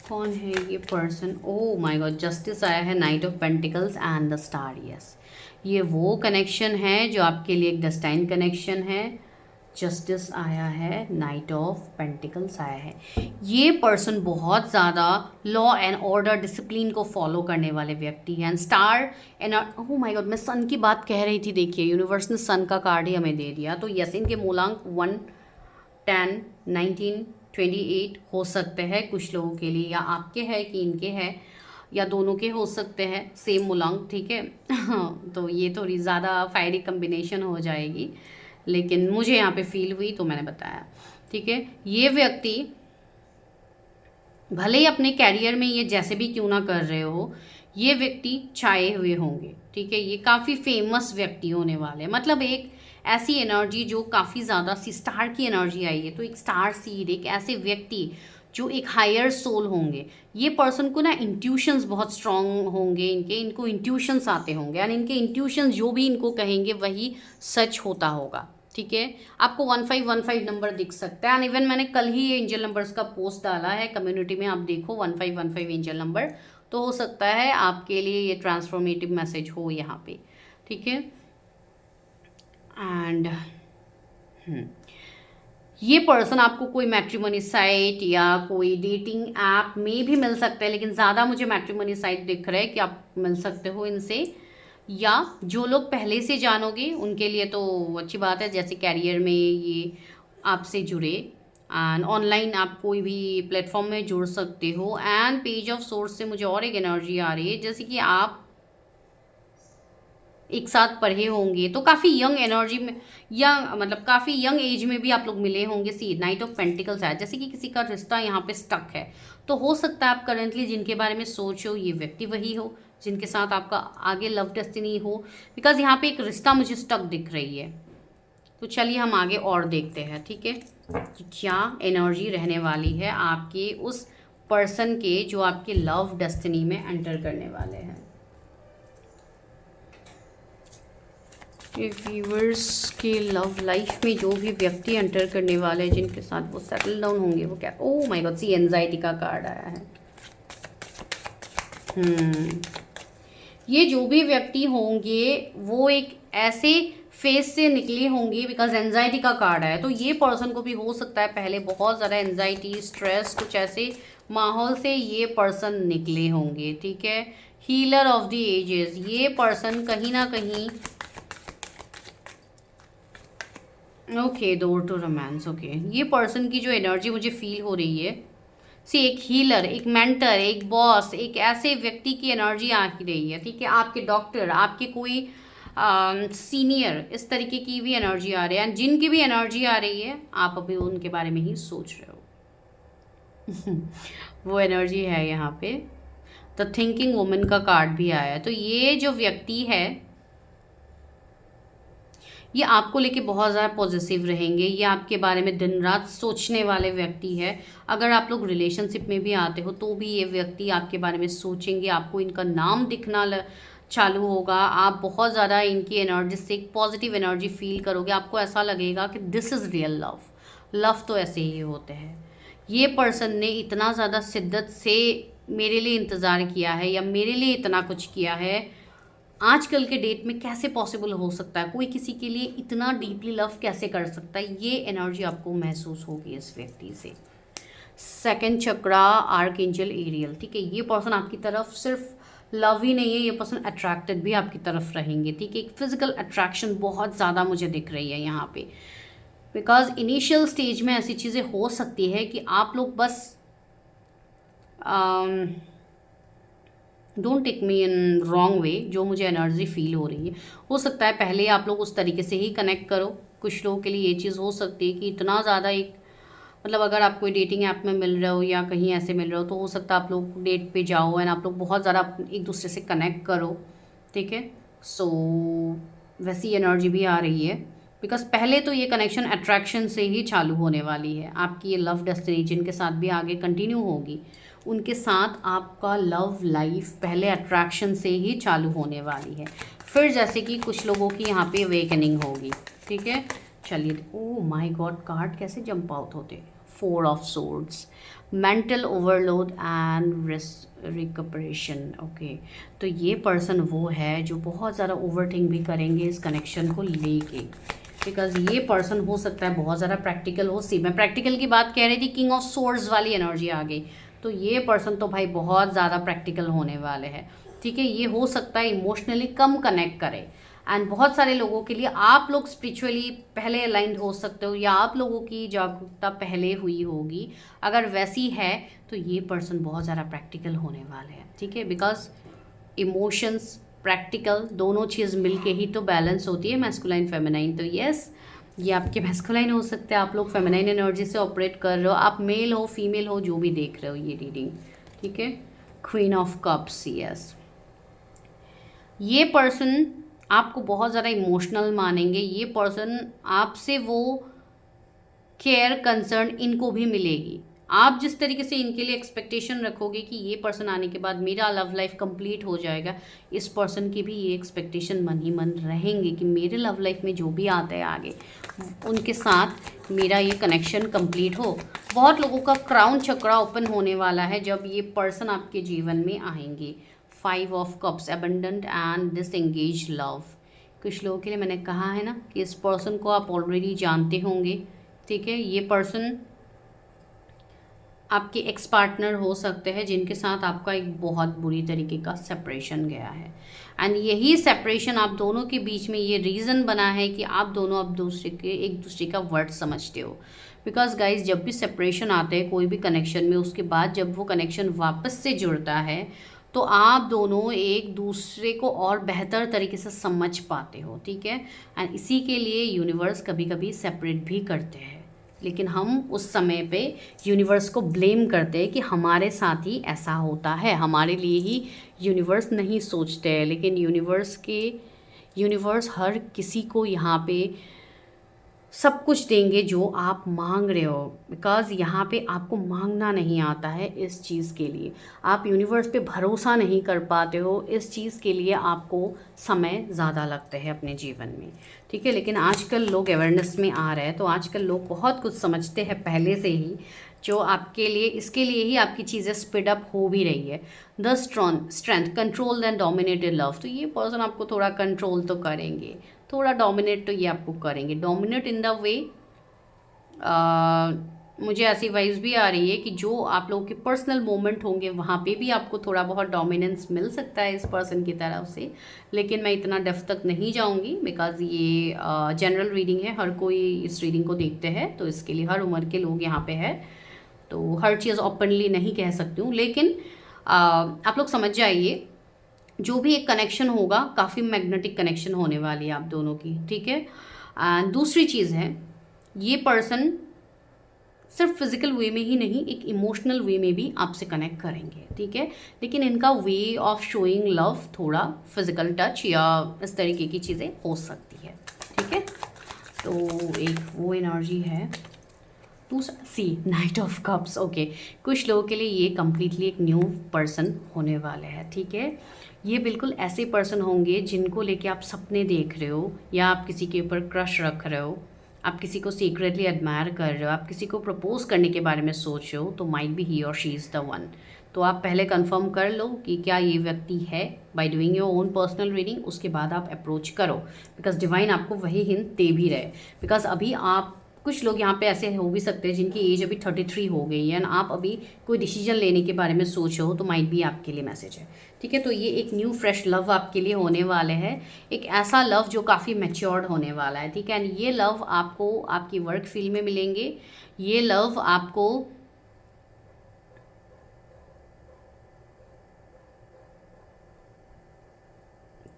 कौन है ये person? Oh my God, justice आया है, night of pentacles and the star. Yes, ये वो कनेक्शन है जो आपके लिए एक डेस्टाइन कनेक्शन है। जस्टिस आया है, नाइट ऑफ पेंटिकल्स आया है। ये पर्सन बहुत ज़्यादा लॉ एंड ऑर्डर, डिसिप्लिन को फॉलो करने वाले व्यक्ति हैं। Star and oh my God, मैं सन की बात कह रही थी। देखिए, यूनिवर्स ने सन का कार्ड ही हमें दे दिया। तो यस, इनके मूलांक 1, 10, 19, 28 हो सकते हैं कुछ लोगों के लिए, या आपके है कि इनके है, या दोनों के हो सकते हैं सेम मूलांक, ठीक है। तो ये थोड़ी ज़्यादा फायरी कम्बिनेशन हो जाएगी, लेकिन मुझे यहाँ पे फील हुई तो मैंने बताया, ठीक है। ये व्यक्ति भले ही अपने कैरियर में ये जैसे भी क्यों ना कर रहे हो, ये व्यक्ति छाए हुए होंगे, ठीक है। ये काफ़ी फेमस व्यक्ति होने वाले हैं, मतलब एक ऐसी एनर्जी जो काफ़ी ज़्यादा सी स्टार की एनर्जी आई है, तो एक स्टार सीड, एक ऐसे व्यक्ति जो एक हायर सोल होंगे। ये पर्सन को ना इंट्यूशंस बहुत स्ट्रांग होंगे, इनको इंट्यूशंस आते होंगे, यानी इनके इंट्यूशंस जो भी इनको कहेंगे वही सच होता होगा, ठीक है। आपको 1515 नंबर दिख सकता है, एंड इवन मैंने कल ही ये एंजल नंबर्स का पोस्ट डाला है कम्युनिटी में, आप देखो 1515 एंजल नंबर, तो हो सकता है आपके लिए ये ट्रांसफॉर्मेटिव मैसेज हो यहाँ पे, ठीक है। एंड ये पर्सन आपको कोई मैट्रिमोनी साइट या कोई डेटिंग ऐप में भी मिल सकता है, लेकिन ज़्यादा मुझे मैट्रिमोनी साइट दिख रहा है कि आप मिल सकते हो इनसे, या जो लोग पहले से जानोगे उनके लिए तो अच्छी बात है, जैसे कैरियर में ये आपसे जुड़े, एंड ऑनलाइन आप कोई भी प्लेटफॉर्म में जुड़ सकते हो। एंड पेज ऑफ सोर्स से मुझे और एक एनर्जी आ रही है, जैसे कि आप एक साथ पढ़े होंगे, तो काफ़ी यंग एनर्जी में, या मतलब काफ़ी यंग एज में भी आप लोग मिले होंगे। सी, नाइट ऑफ पेंटिकल्स है, जैसे कि किसी का रिश्ता यहाँ पे स्टक है, तो हो सकता है आप करंटली जिनके बारे में सोच हो ये व्यक्ति वही हो जिनके साथ आपका आगे लव डेस्टिनी हो, बिकॉज यहाँ पे एक रिश्ता मुझे स्टक दिख रही है। तो चलिए हम आगे और देखते हैं, ठीक है, कि क्या एनर्जी रहने वाली है आपके उस पर्सन के जो आपके लव डेस्टिनी में एंटर करने वाले हैं। व्यूअर्स के लव लाइफ में जो भी व्यक्ति एंटर करने वाले हैं, जिनके साथ वो सेटल डाउन होंगे, वो क्या, oh my god, see, anxiety का कार्ड आया है। ये जो भी व्यक्ति होंगे वो एक ऐसे फेस से निकली होंगी, बिकॉज एनजाइटी का कार्ड है। तो ये पर्सन को भी हो सकता है पहले बहुत ज़्यादा एनजाइटी, स्ट्रेस, कुछ ऐसे माहौल से ये पर्सन निकले होंगे, ठीक है। हीलर ऑफ द एजेस, ये पर्सन कहीं ना कहीं, okay, door to romance, okay, ये पर्सन की जो एनर्जी मुझे फील हो रही है, सी एक हीलर, एक मेंटर, एक बॉस, एक ऐसे व्यक्ति की एनर्जी आ ही रही है, ठीक है। आपके डॉक्टर, आपके कोई सीनियर, इस तरीके की भी एनर्जी आ रही है। जिनकी भी एनर्जी आ रही है, आप अभी उनके बारे में ही सोच रहे हो। वो एनर्जी है यहाँ पे। द थिंकिंग वुमन का कार्ड भी आया है। तो ये जो व्यक्ति है, ये आपको लेके बहुत ज़्यादा पॉजिटिव रहेंगे। ये आपके बारे में दिन रात सोचने वाले व्यक्ति है। अगर आप लोग रिलेशनशिप में भी आते हो तो भी ये व्यक्ति आपके बारे में सोचेंगे। आपको इनका नाम दिखना चालू होगा। आप बहुत ज़्यादा इनकी एनर्जी से एक पॉजिटिव एनर्जी फील करोगे। आपको ऐसा लगेगा कि this is real love. Love तो ऐसे ही होते हैं। ये पर्सन ने इतना ज़्यादा शिद्दत से मेरे लिए इंतज़ार किया है या मेरे लिए इतना कुछ किया है, आजकल के डेट में कैसे पॉसिबल हो सकता है? कोई किसी के लिए इतना डीपली लव कैसे कर सकता है? ये एनर्जी आपको महसूस होगी इस व्यक्ति से। सेकंड चक्रा, आर्क एंजल एरियल, ठीक है। ये पर्सन आपकी तरफ सिर्फ लव ही नहीं है, ये पर्सन अट्रैक्टेड भी आपकी तरफ रहेंगे, ठीक है। एक फिजिकल अट्रैक्शन बहुत ज़्यादा मुझे दिख रही है यहाँ पे, बिकॉज इनिशियल स्टेज में ऐसी चीज़ें हो सकती है कि आप लोग बस don't take me in wrong way, जो मुझे एनर्जी फील हो रही है, हो सकता है पहले आप लोग उस तरीके से ही कनेक्ट करो। कुछ लोगों के लिए ये चीज़ हो सकती है कि इतना ज़्यादा एक, मतलब अगर आप कोई डेटिंग ऐप में मिल रहे हो या कहीं ऐसे मिल रहे हो, तो हो सकता है आप लोग डेट पे जाओ एंड आप लोग बहुत ज़्यादा एक दूसरे से कनेक्ट करो, ठीक है। सो वैसी एनर्जी भी आ रही है, बिकॉज पहले तो ये कनेक्शन अट्रैक्शन से ही चालू होने वाली है। आपकी ये लव डेस्टिनी जिनके साथ भी आगे कंटिन्यू होगी, उनके साथ आपका लव लाइफ पहले अट्रैक्शन से ही चालू होने वाली है। फिर जैसे कि कुछ लोगों की यहाँ पे अवेकनिंग होगी, ठीक है। चलिए, ओह माय गॉड, कार्ड कैसे जंप आउट होते। 4 of swords, mental overload and रिकपरेशन, okay. तो ये पर्सन वो है जो बहुत ज़्यादा ओवरथिंक भी करेंगे इस कनेक्शन को लेके, बिकॉज ये पर्सन हो सकता है बहुत ज़्यादा प्रैक्टिकल हो। सी मैं प्रैक्टिकल की बात कह रही थी, किंग ऑफ सोर्ड्स वाली एनर्जी आ गई। तो ये पर्सन तो भाई बहुत ज़्यादा प्रैक्टिकल होने वाले हैं, ठीक है। ये हो सकता है इमोशनली कम कनेक्ट करे, एंड बहुत सारे लोगों के लिए आप लोग स्पिरिचुअली पहले अलाइंड हो सकते हो या आप लोगों की जागरूकता पहले हुई होगी। अगर वैसी है तो ये पर्सन बहुत ज़्यादा प्रैक्टिकल होने वाले हैं, ठीक है। बिकॉज इमोशंस, प्रैक्टिकल, दोनों चीज़ मिलके ही तो बैलेंस होती है मैस्कुलाइन फेमिनाइन। तो यस, ये आपके मैस्कुलाइन हो सकते हैं। आप लोग फेमिनाइन एनर्जी से ऑपरेट कर रहे हो, आप मेल हो फीमेल हो जो भी देख रहे हो ये रीडिंग, ठीक है। क्वीन ऑफ कप्स, यस, ये पर्सन आपको बहुत ज़्यादा इमोशनल मानेंगे। ये पर्सन आपसे वो केयर, कंसर्न इनको भी मिलेगी। आप जिस तरीके से इनके लिए एक्सपेक्टेशन रखोगे कि ये पर्सन आने के बाद मेरा लव लाइफ कंप्लीट हो जाएगा, इस पर्सन की भी ये एक्सपेक्टेशन मन ही मन रहेंगे कि मेरे लव लाइफ में जो भी आता है आगे, उनके साथ मेरा ये कनेक्शन कंप्लीट हो। बहुत लोगों का क्राउन चक्रा ओपन होने वाला है जब ये पर्सन आपके जीवन में आएंगे। 5 of cups, abundant and disengage love. कुछ लोगों के लिए मैंने कहा है ना कि इस पर्सन को आप ऑलरेडी जानते होंगे, ठीक है। ये पर्सन आपके एक्स पार्टनर हो सकते हैं जिनके साथ आपका एक बहुत बुरी तरीके का सेपरेशन गया है, एंड यही सेपरेशन आप दोनों के बीच में ये रीज़न बना है कि आप दोनों अब एक दूसरे का वर्ड समझते हो। बिकॉज गाइज, जब भी सेपरेशन आता है कोई भी कनेक्शन में, उसके बाद जब वो कनेक्शन वापस से जुड़ता है तो आप दोनों एक दूसरे को और बेहतर तरीके से समझ पाते हो, ठीक है। एंड इसी के लिए यूनिवर्स कभी कभी सेपरेट भी करते हैं, लेकिन हम उस समय पे यूनिवर्स को ब्लेम करते हैं कि हमारे साथ ही ऐसा होता है, हमारे लिए ही यूनिवर्स नहीं सोचते हैं। लेकिन यूनिवर्स हर किसी को यहाँ पे सब कुछ देंगे जो आप मांग रहे हो, बिकॉज़ यहाँ पे आपको मांगना नहीं आता है। इस चीज़ के लिए आप यूनिवर्स पे भरोसा नहीं कर पाते हो, इस चीज़ के लिए आपको समय ज़्यादा लगता है अपने जीवन में, ठीक है। लेकिन आजकल लोग अवेयरनेस में आ रहे हैं, तो आजकल लोग बहुत कुछ समझते हैं पहले से ही, जो आपके लिए, इसके लिए ही आपकी चीज़ें स्पीड अप हो भी रही है। The strength control then dominated love, तो ये पर्सन आपको थोड़ा कंट्रोल तो करेंगे, थोड़ा डोमिनेट तो ये आपको करेंगे। डोमिनेट इन द वे, मुझे ऐसी वाइब्स भी आ रही है कि जो आप लोगों के पर्सनल मोमेंट होंगे वहाँ पे भी आपको थोड़ा बहुत डोमिनेंस मिल सकता है इस पर्सन की तरफ से, लेकिन मैं इतना डेप्थ तक नहीं जाऊँगी बिकॉज ये जनरल रीडिंग है, हर कोई इस रीडिंग को देखते हैं, तो इसके लिए हर उम्र के लोग यहाँ पे है, तो हर चीज़ ओपनली नहीं कह सकती हूँ, लेकिन आप लोग समझ जाइए जो भी एक कनेक्शन होगा काफ़ी मैग्नेटिक कनेक्शन होने वाली है आप दोनों की, ठीक है। एंड दूसरी चीज़ है, ये पर्सन सिर्फ फिजिकल वे में ही नहीं, एक इमोशनल वे में भी आपसे कनेक्ट करेंगे, ठीक है। लेकिन इनका वे ऑफ शोइंग लव थोड़ा फिजिकल टच या इस तरीके की चीज़ें हो सकती है, ठीक है। तो एक वो एनर्जी है। दूसरा सी नाइट ऑफ कप्स, ओके, कुछ लोगों के लिए ये कम्प्लीटली एक न्यू पर्सन होने वाले हैं, ठीक है। ये बिल्कुल ऐसे पर्सन होंगे जिनको लेके आप सपने देख रहे हो, या आप किसी के ऊपर क्रश रख रहे हो, आप किसी को सीक्रेटली एडमायर कर रहे हो, आप किसी को प्रपोज करने के बारे में सोच रहे हो, तो माइट बी ही और शी इज़ द वन। तो आप पहले कंफर्म कर लो कि क्या ये व्यक्ति है by doing your own personal reading, उसके बाद आप अप्रोच करो, बिकॉज डिवाइन आपको वही हिंट दे भी रहे। बिकॉज अभी आप, कुछ लोग यहाँ पे ऐसे हो भी सकते हैं जिनकी एज अभी 33 हो गई है, एंड आप अभी कोई डिसीजन लेने के बारे में सोचो, तो माइट भी आपके लिए मैसेज है, ठीक है। तो ये एक न्यू फ्रेश लव आपके लिए होने वाले हैं, एक ऐसा लव जो काफ़ी मैच्योर्ड होने वाला है, ठीक है। एंड ये लव आपको आपकी वर्क फील्ड में मिलेंगे, ये लव आपको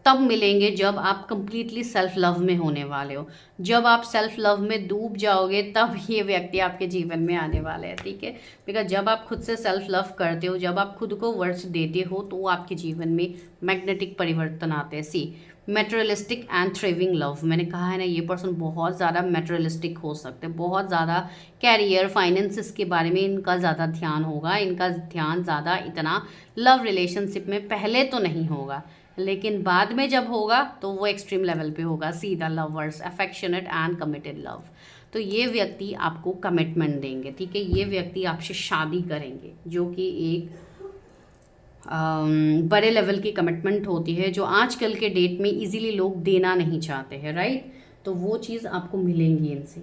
तब मिलेंगे जब आप कंप्लीटली सेल्फ लव में होने वाले हो। जब आप सेल्फ लव में डूब जाओगे तब ये व्यक्ति आपके जीवन में आने वाले हैं, ठीक है। बिकॉज जब आप खुद से सेल्फ लव करते हो, जब आप खुद को वर्थ देते हो, तो आपके जीवन में मैग्नेटिक परिवर्तन आते हैं। सी मेटेरियलिस्टिक एंड थ्रिविंग लव, मैंने कहा है ना, ये पर्सन बहुत ज़्यादा मेटेरियलिस्टिक हो सकते हैं, बहुत ज़्यादा कैरियर फाइनेंसिस के बारे में इनका ज़्यादा ध्यान होगा, इनका ध्यान ज़्यादा इतना लव रिलेशनशिप में पहले तो नहीं होगा, लेकिन बाद में जब होगा तो वो एक्सट्रीम लेवल पे होगा, सीधा lovers, affectionate and committed love. तो ये व्यक्ति आपको कमिटमेंट देंगे, ठीक है। ये व्यक्ति आपसे शादी करेंगे, जो कि एक बड़े लेवल की कमिटमेंट होती है, जो आजकल के डेट में इजीली लोग देना नहीं चाहते हैं, राइट। तो वो चीज़ आपको मिलेंगी इनसे।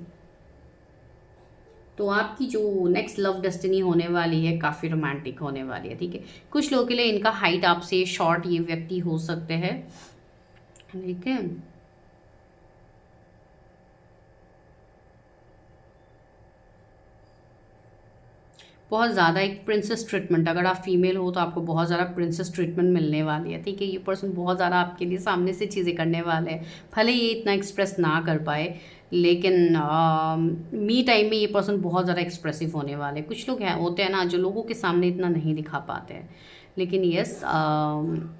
तो आपकी जो नेक्स्ट लव डेस्टिनी होने वाली है काफ़ी रोमांटिक होने वाली है, ठीक है। कुछ लोगों के लिए इनका हाइट आपसे शॉर्ट ये व्यक्ति हो सकते हैं, ठीक है। बहुत ज़्यादा एक प्रिंसेस ट्रीटमेंट, अगर आप फीमेल हो तो आपको बहुत ज़्यादा प्रिंसेस ट्रीटमेंट मिलने वाली है, ठीक है। ये पर्सन बहुत ज़्यादा आपके लिए सामने से चीज़ें करने वाले हैं, भले ये इतना एक्सप्रेस ना कर पाए, लेकिन मी टाइम में ये पर्सन बहुत ज़्यादा एक्सप्रेसिव होने वाले हैं। कुछ लोग हैं, होते हैं ना, जो लोगों के सामने इतना नहीं दिखा पाते हैं, लेकिन यस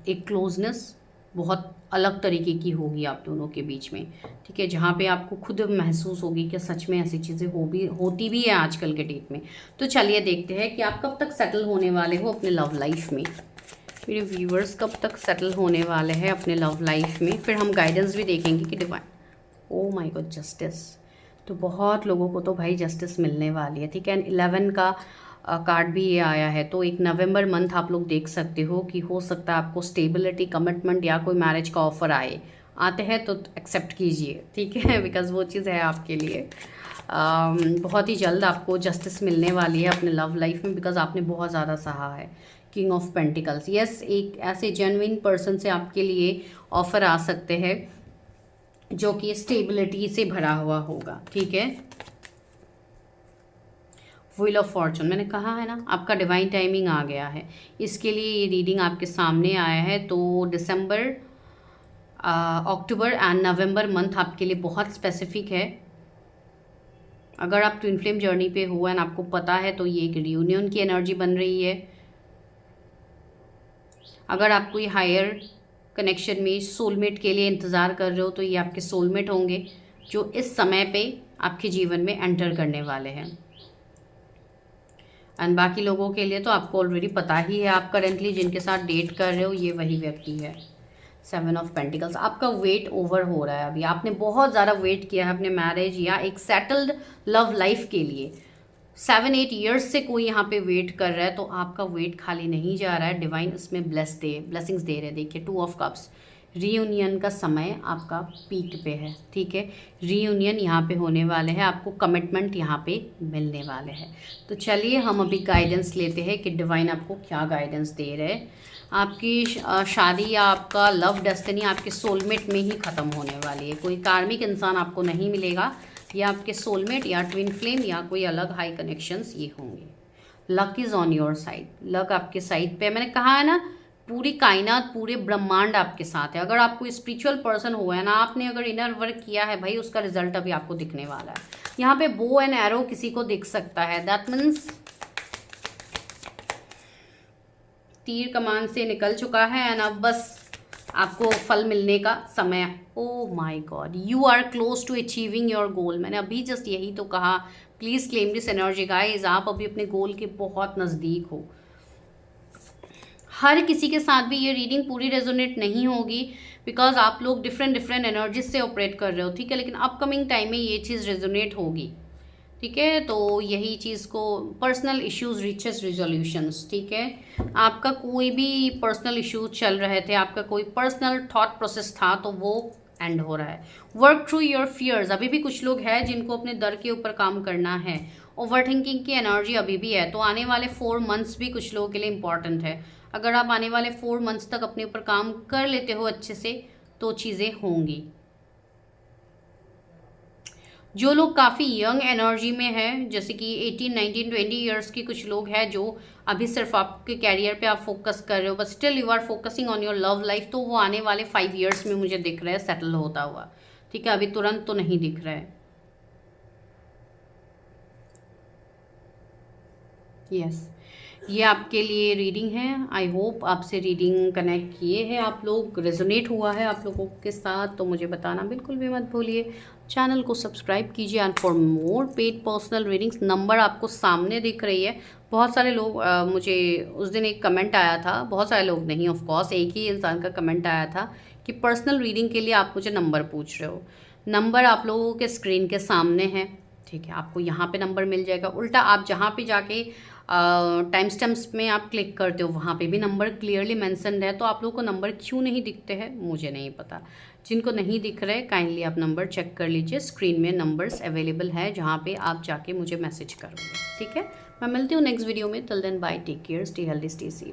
एक क्लोजनेस बहुत अलग तरीके की होगी आप दोनों के बीच में, ठीक है। जहाँ पे आपको खुद महसूस होगी कि सच में ऐसी चीज़ें होती भी है आजकल के डेट में। तो चलिए देखते हैं कि आप कब तक सेटल होने वाले हो अपने लव लाइफ में। मेरे व्यूअर्स कब तक सेटल होने वाले हैं अपने लव लाइफ में, फिर हम गाइडेंस भी देखेंगे कि divine, O my God, justice. तो बहुत लोगों को तो भाई जस्टिस मिलने वाली है, ठीक है। एंड 11 का कार्ड भी ये आया है, तो एक नवंबर मंथ आप लोग देख सकते हो कि हो सकता है आपको स्टेबिलिटी, कमिटमेंट या कोई मैरिज का ऑफर आते हैं तो एक्सेप्ट कीजिए, ठीक है, बिकॉज वो चीज़ है आपके लिए। बहुत ही जल्द आपको जस्टिस मिलने वाली है अपने लव लाइफ में, बिकॉज आपने बहुत ज़्यादा सहा है। किंग ऑफ पेंटिकल्स, यस, एक ऐसे जेन्युइन पर्सन से आपके लिए ऑफर आ सकते हैं जो कि स्टेबिलिटी से भरा हुआ होगा, ठीक है। व्हील ऑफ फॉर्चून, मैंने कहा है ना, आपका डिवाइन टाइमिंग आ गया है, इसके लिए ये रीडिंग आपके सामने आया है। तो दिसंबर, अक्टूबर एंड नवंबर मंथ आपके लिए बहुत स्पेसिफिक है। अगर आप ट्विन फ्लेम जर्नी पे हो एंड आपको पता है, तो ये एक रियूनियन की एनर्जी बन रही है। अगर आप कोई हायर कनेक्शन में सोलमेट के लिए इंतज़ार कर रहे हो, तो ये आपके सोलमेट होंगे जो इस समय पे आपके जीवन में एंटर करने वाले हैं। एंड बाकी लोगों के लिए तो आपको ऑलरेडी पता ही है, आप करेंटली जिनके साथ डेट कर रहे हो ये वही व्यक्ति है। 7 ऑफ पेंटिकल्स, आपका वेट ओवर हो रहा है, अभी आपने बहुत ज़्यादा वेट किया है अपने मैरिज या एक सेटल्ड लव लाइफ के लिए। 7-8 ईयर्स से कोई यहाँ पे वेट कर रहा है, तो आपका वेट खाली नहीं जा रहा है। डिवाइन इसमें ब्लेसिंग्स दे रहे हैं। देखिए 2 ऑफ कप्स, रीयूनियन का समय आपका पीक पे है, ठीक है। रीयूनियन यहाँ पे होने वाले हैं, आपको कमिटमेंट यहाँ पे मिलने वाले हैं। तो चलिए हम अभी गाइडेंस लेते हैं कि डिवाइन आपको क्या गाइडेंस दे रहे हैं। आपकी शादी या आपका लव डेस्टिनी आपके सोलमेट में ही ख़त्म होने वाली है। कोई कार्मिक इंसान आपको नहीं मिलेगा, या आपके सोलमेट या ट्विन फ्लेम या कोई अलग हाई कनेक्शंस ये होंगे। Luck is on your side, luck आपके साइड पे। मैंने कहा है ना, पूरी कायनात, पूरे ब्रह्मांड आपके साथ है। अगर आप कोई स्पिरिचुअल पर्सन हुआ है ना, आपने अगर इनर वर्क किया है भाई, उसका रिजल्ट अभी आपको दिखने वाला है। यहाँ पे बो एंड एरो किसी को दिख सकता है, दैट मीन्स तीर कमान से निकल चुका है एंड अब बस आपको फल मिलने का समय। Oh my god, you are close to achieving your goal. मैंने अभी जस्ट यही तो कहा। Please claim this energy guys, आप अभी अपने गोल के बहुत नज़दीक हो। हर किसी के साथ भी ये रीडिंग पूरी रेजोनेट नहीं होगी, बिकॉज आप लोग डिफरेंट एनर्जीज से ऑपरेट कर रहे हो, ठीक है। लेकिन अपकमिंग टाइम में ये चीज़ रेजोनेट होगी, ठीक है। तो यही चीज़ को पर्सनल इश्यूज रीचेस रिजोल्यूशंस, ठीक है। आपका कोई भी पर्सनल इश्यूज चल रहे थे, आपका कोई पर्सनल थॉट प्रोसेस था, तो वो एंड हो रहा है। वर्क थ्रू योर फियर्स, अभी भी कुछ लोग हैं जिनको अपने डर के ऊपर काम करना है। ओवर थिंकिंग की एनर्जी अभी भी है, तो आने वाले 4 मंथ्स भी कुछ लोगों के लिए इंपॉर्टेंट है। अगर आप आने वाले 4 मंथ्स तक अपने ऊपर काम कर लेते हो अच्छे से, तो चीज़ें होंगी। जो लोग काफ़ी यंग एनर्जी में है, जैसे कि 18, 19, 20 ईयर्स की कुछ लोग हैं, जो अभी सिर्फ आपके कैरियर पे आप फोकस कर रहे हो, but still you are focusing on your love life, तो वो आने वाले 5 ईयर्स में मुझे दिख रहा है सेटल होता हुआ, ठीक है। अभी तुरंत तो नहीं दिख रहा है। यस, ये आपके लिए रीडिंग है। आई होप आपसे रीडिंग कनेक्ट किए हैं आप लोग, रेजोनेट हुआ है आप लोगों के साथ, तो मुझे बताना बिल्कुल भी मत भूलिए। चैनल को सब्सक्राइब कीजिए and for more paid personal readings, number आपको सामने दिख रही है। बहुत सारे लोग मुझे उस दिन एक कमेंट आया था, बहुत सारे लोग नहीं, ऑफ कोर्स एक ही इंसान का कमेंट आया था कि पर्सनल रीडिंग के लिए आप मुझे नंबर पूछ रहे हो। नंबर आप लोगों के स्क्रीन के सामने है, ठीक है। आपको यहाँ पे नंबर मिल जाएगा। उल्टा आप जहाँ पे जाके टाइम स्टैम्प्स में आप क्लिक करते हो, वहाँ पे भी नंबर क्लियरली मेंशन्ड है। तो आप लोगों को नंबर क्यों नहीं दिखते हैं मुझे नहीं पता। जिनको नहीं दिख रहे, काइंडली आप नंबर चेक कर लीजिए, स्क्रीन में नंबर्स अवेलेबल है, जहाँ पे आप जाके मुझे मैसेज करोगे, ठीक है। मैं मिलती हूँ नेक्स्ट वीडियो में। Till then bye, take care, stay healthy, stay safe.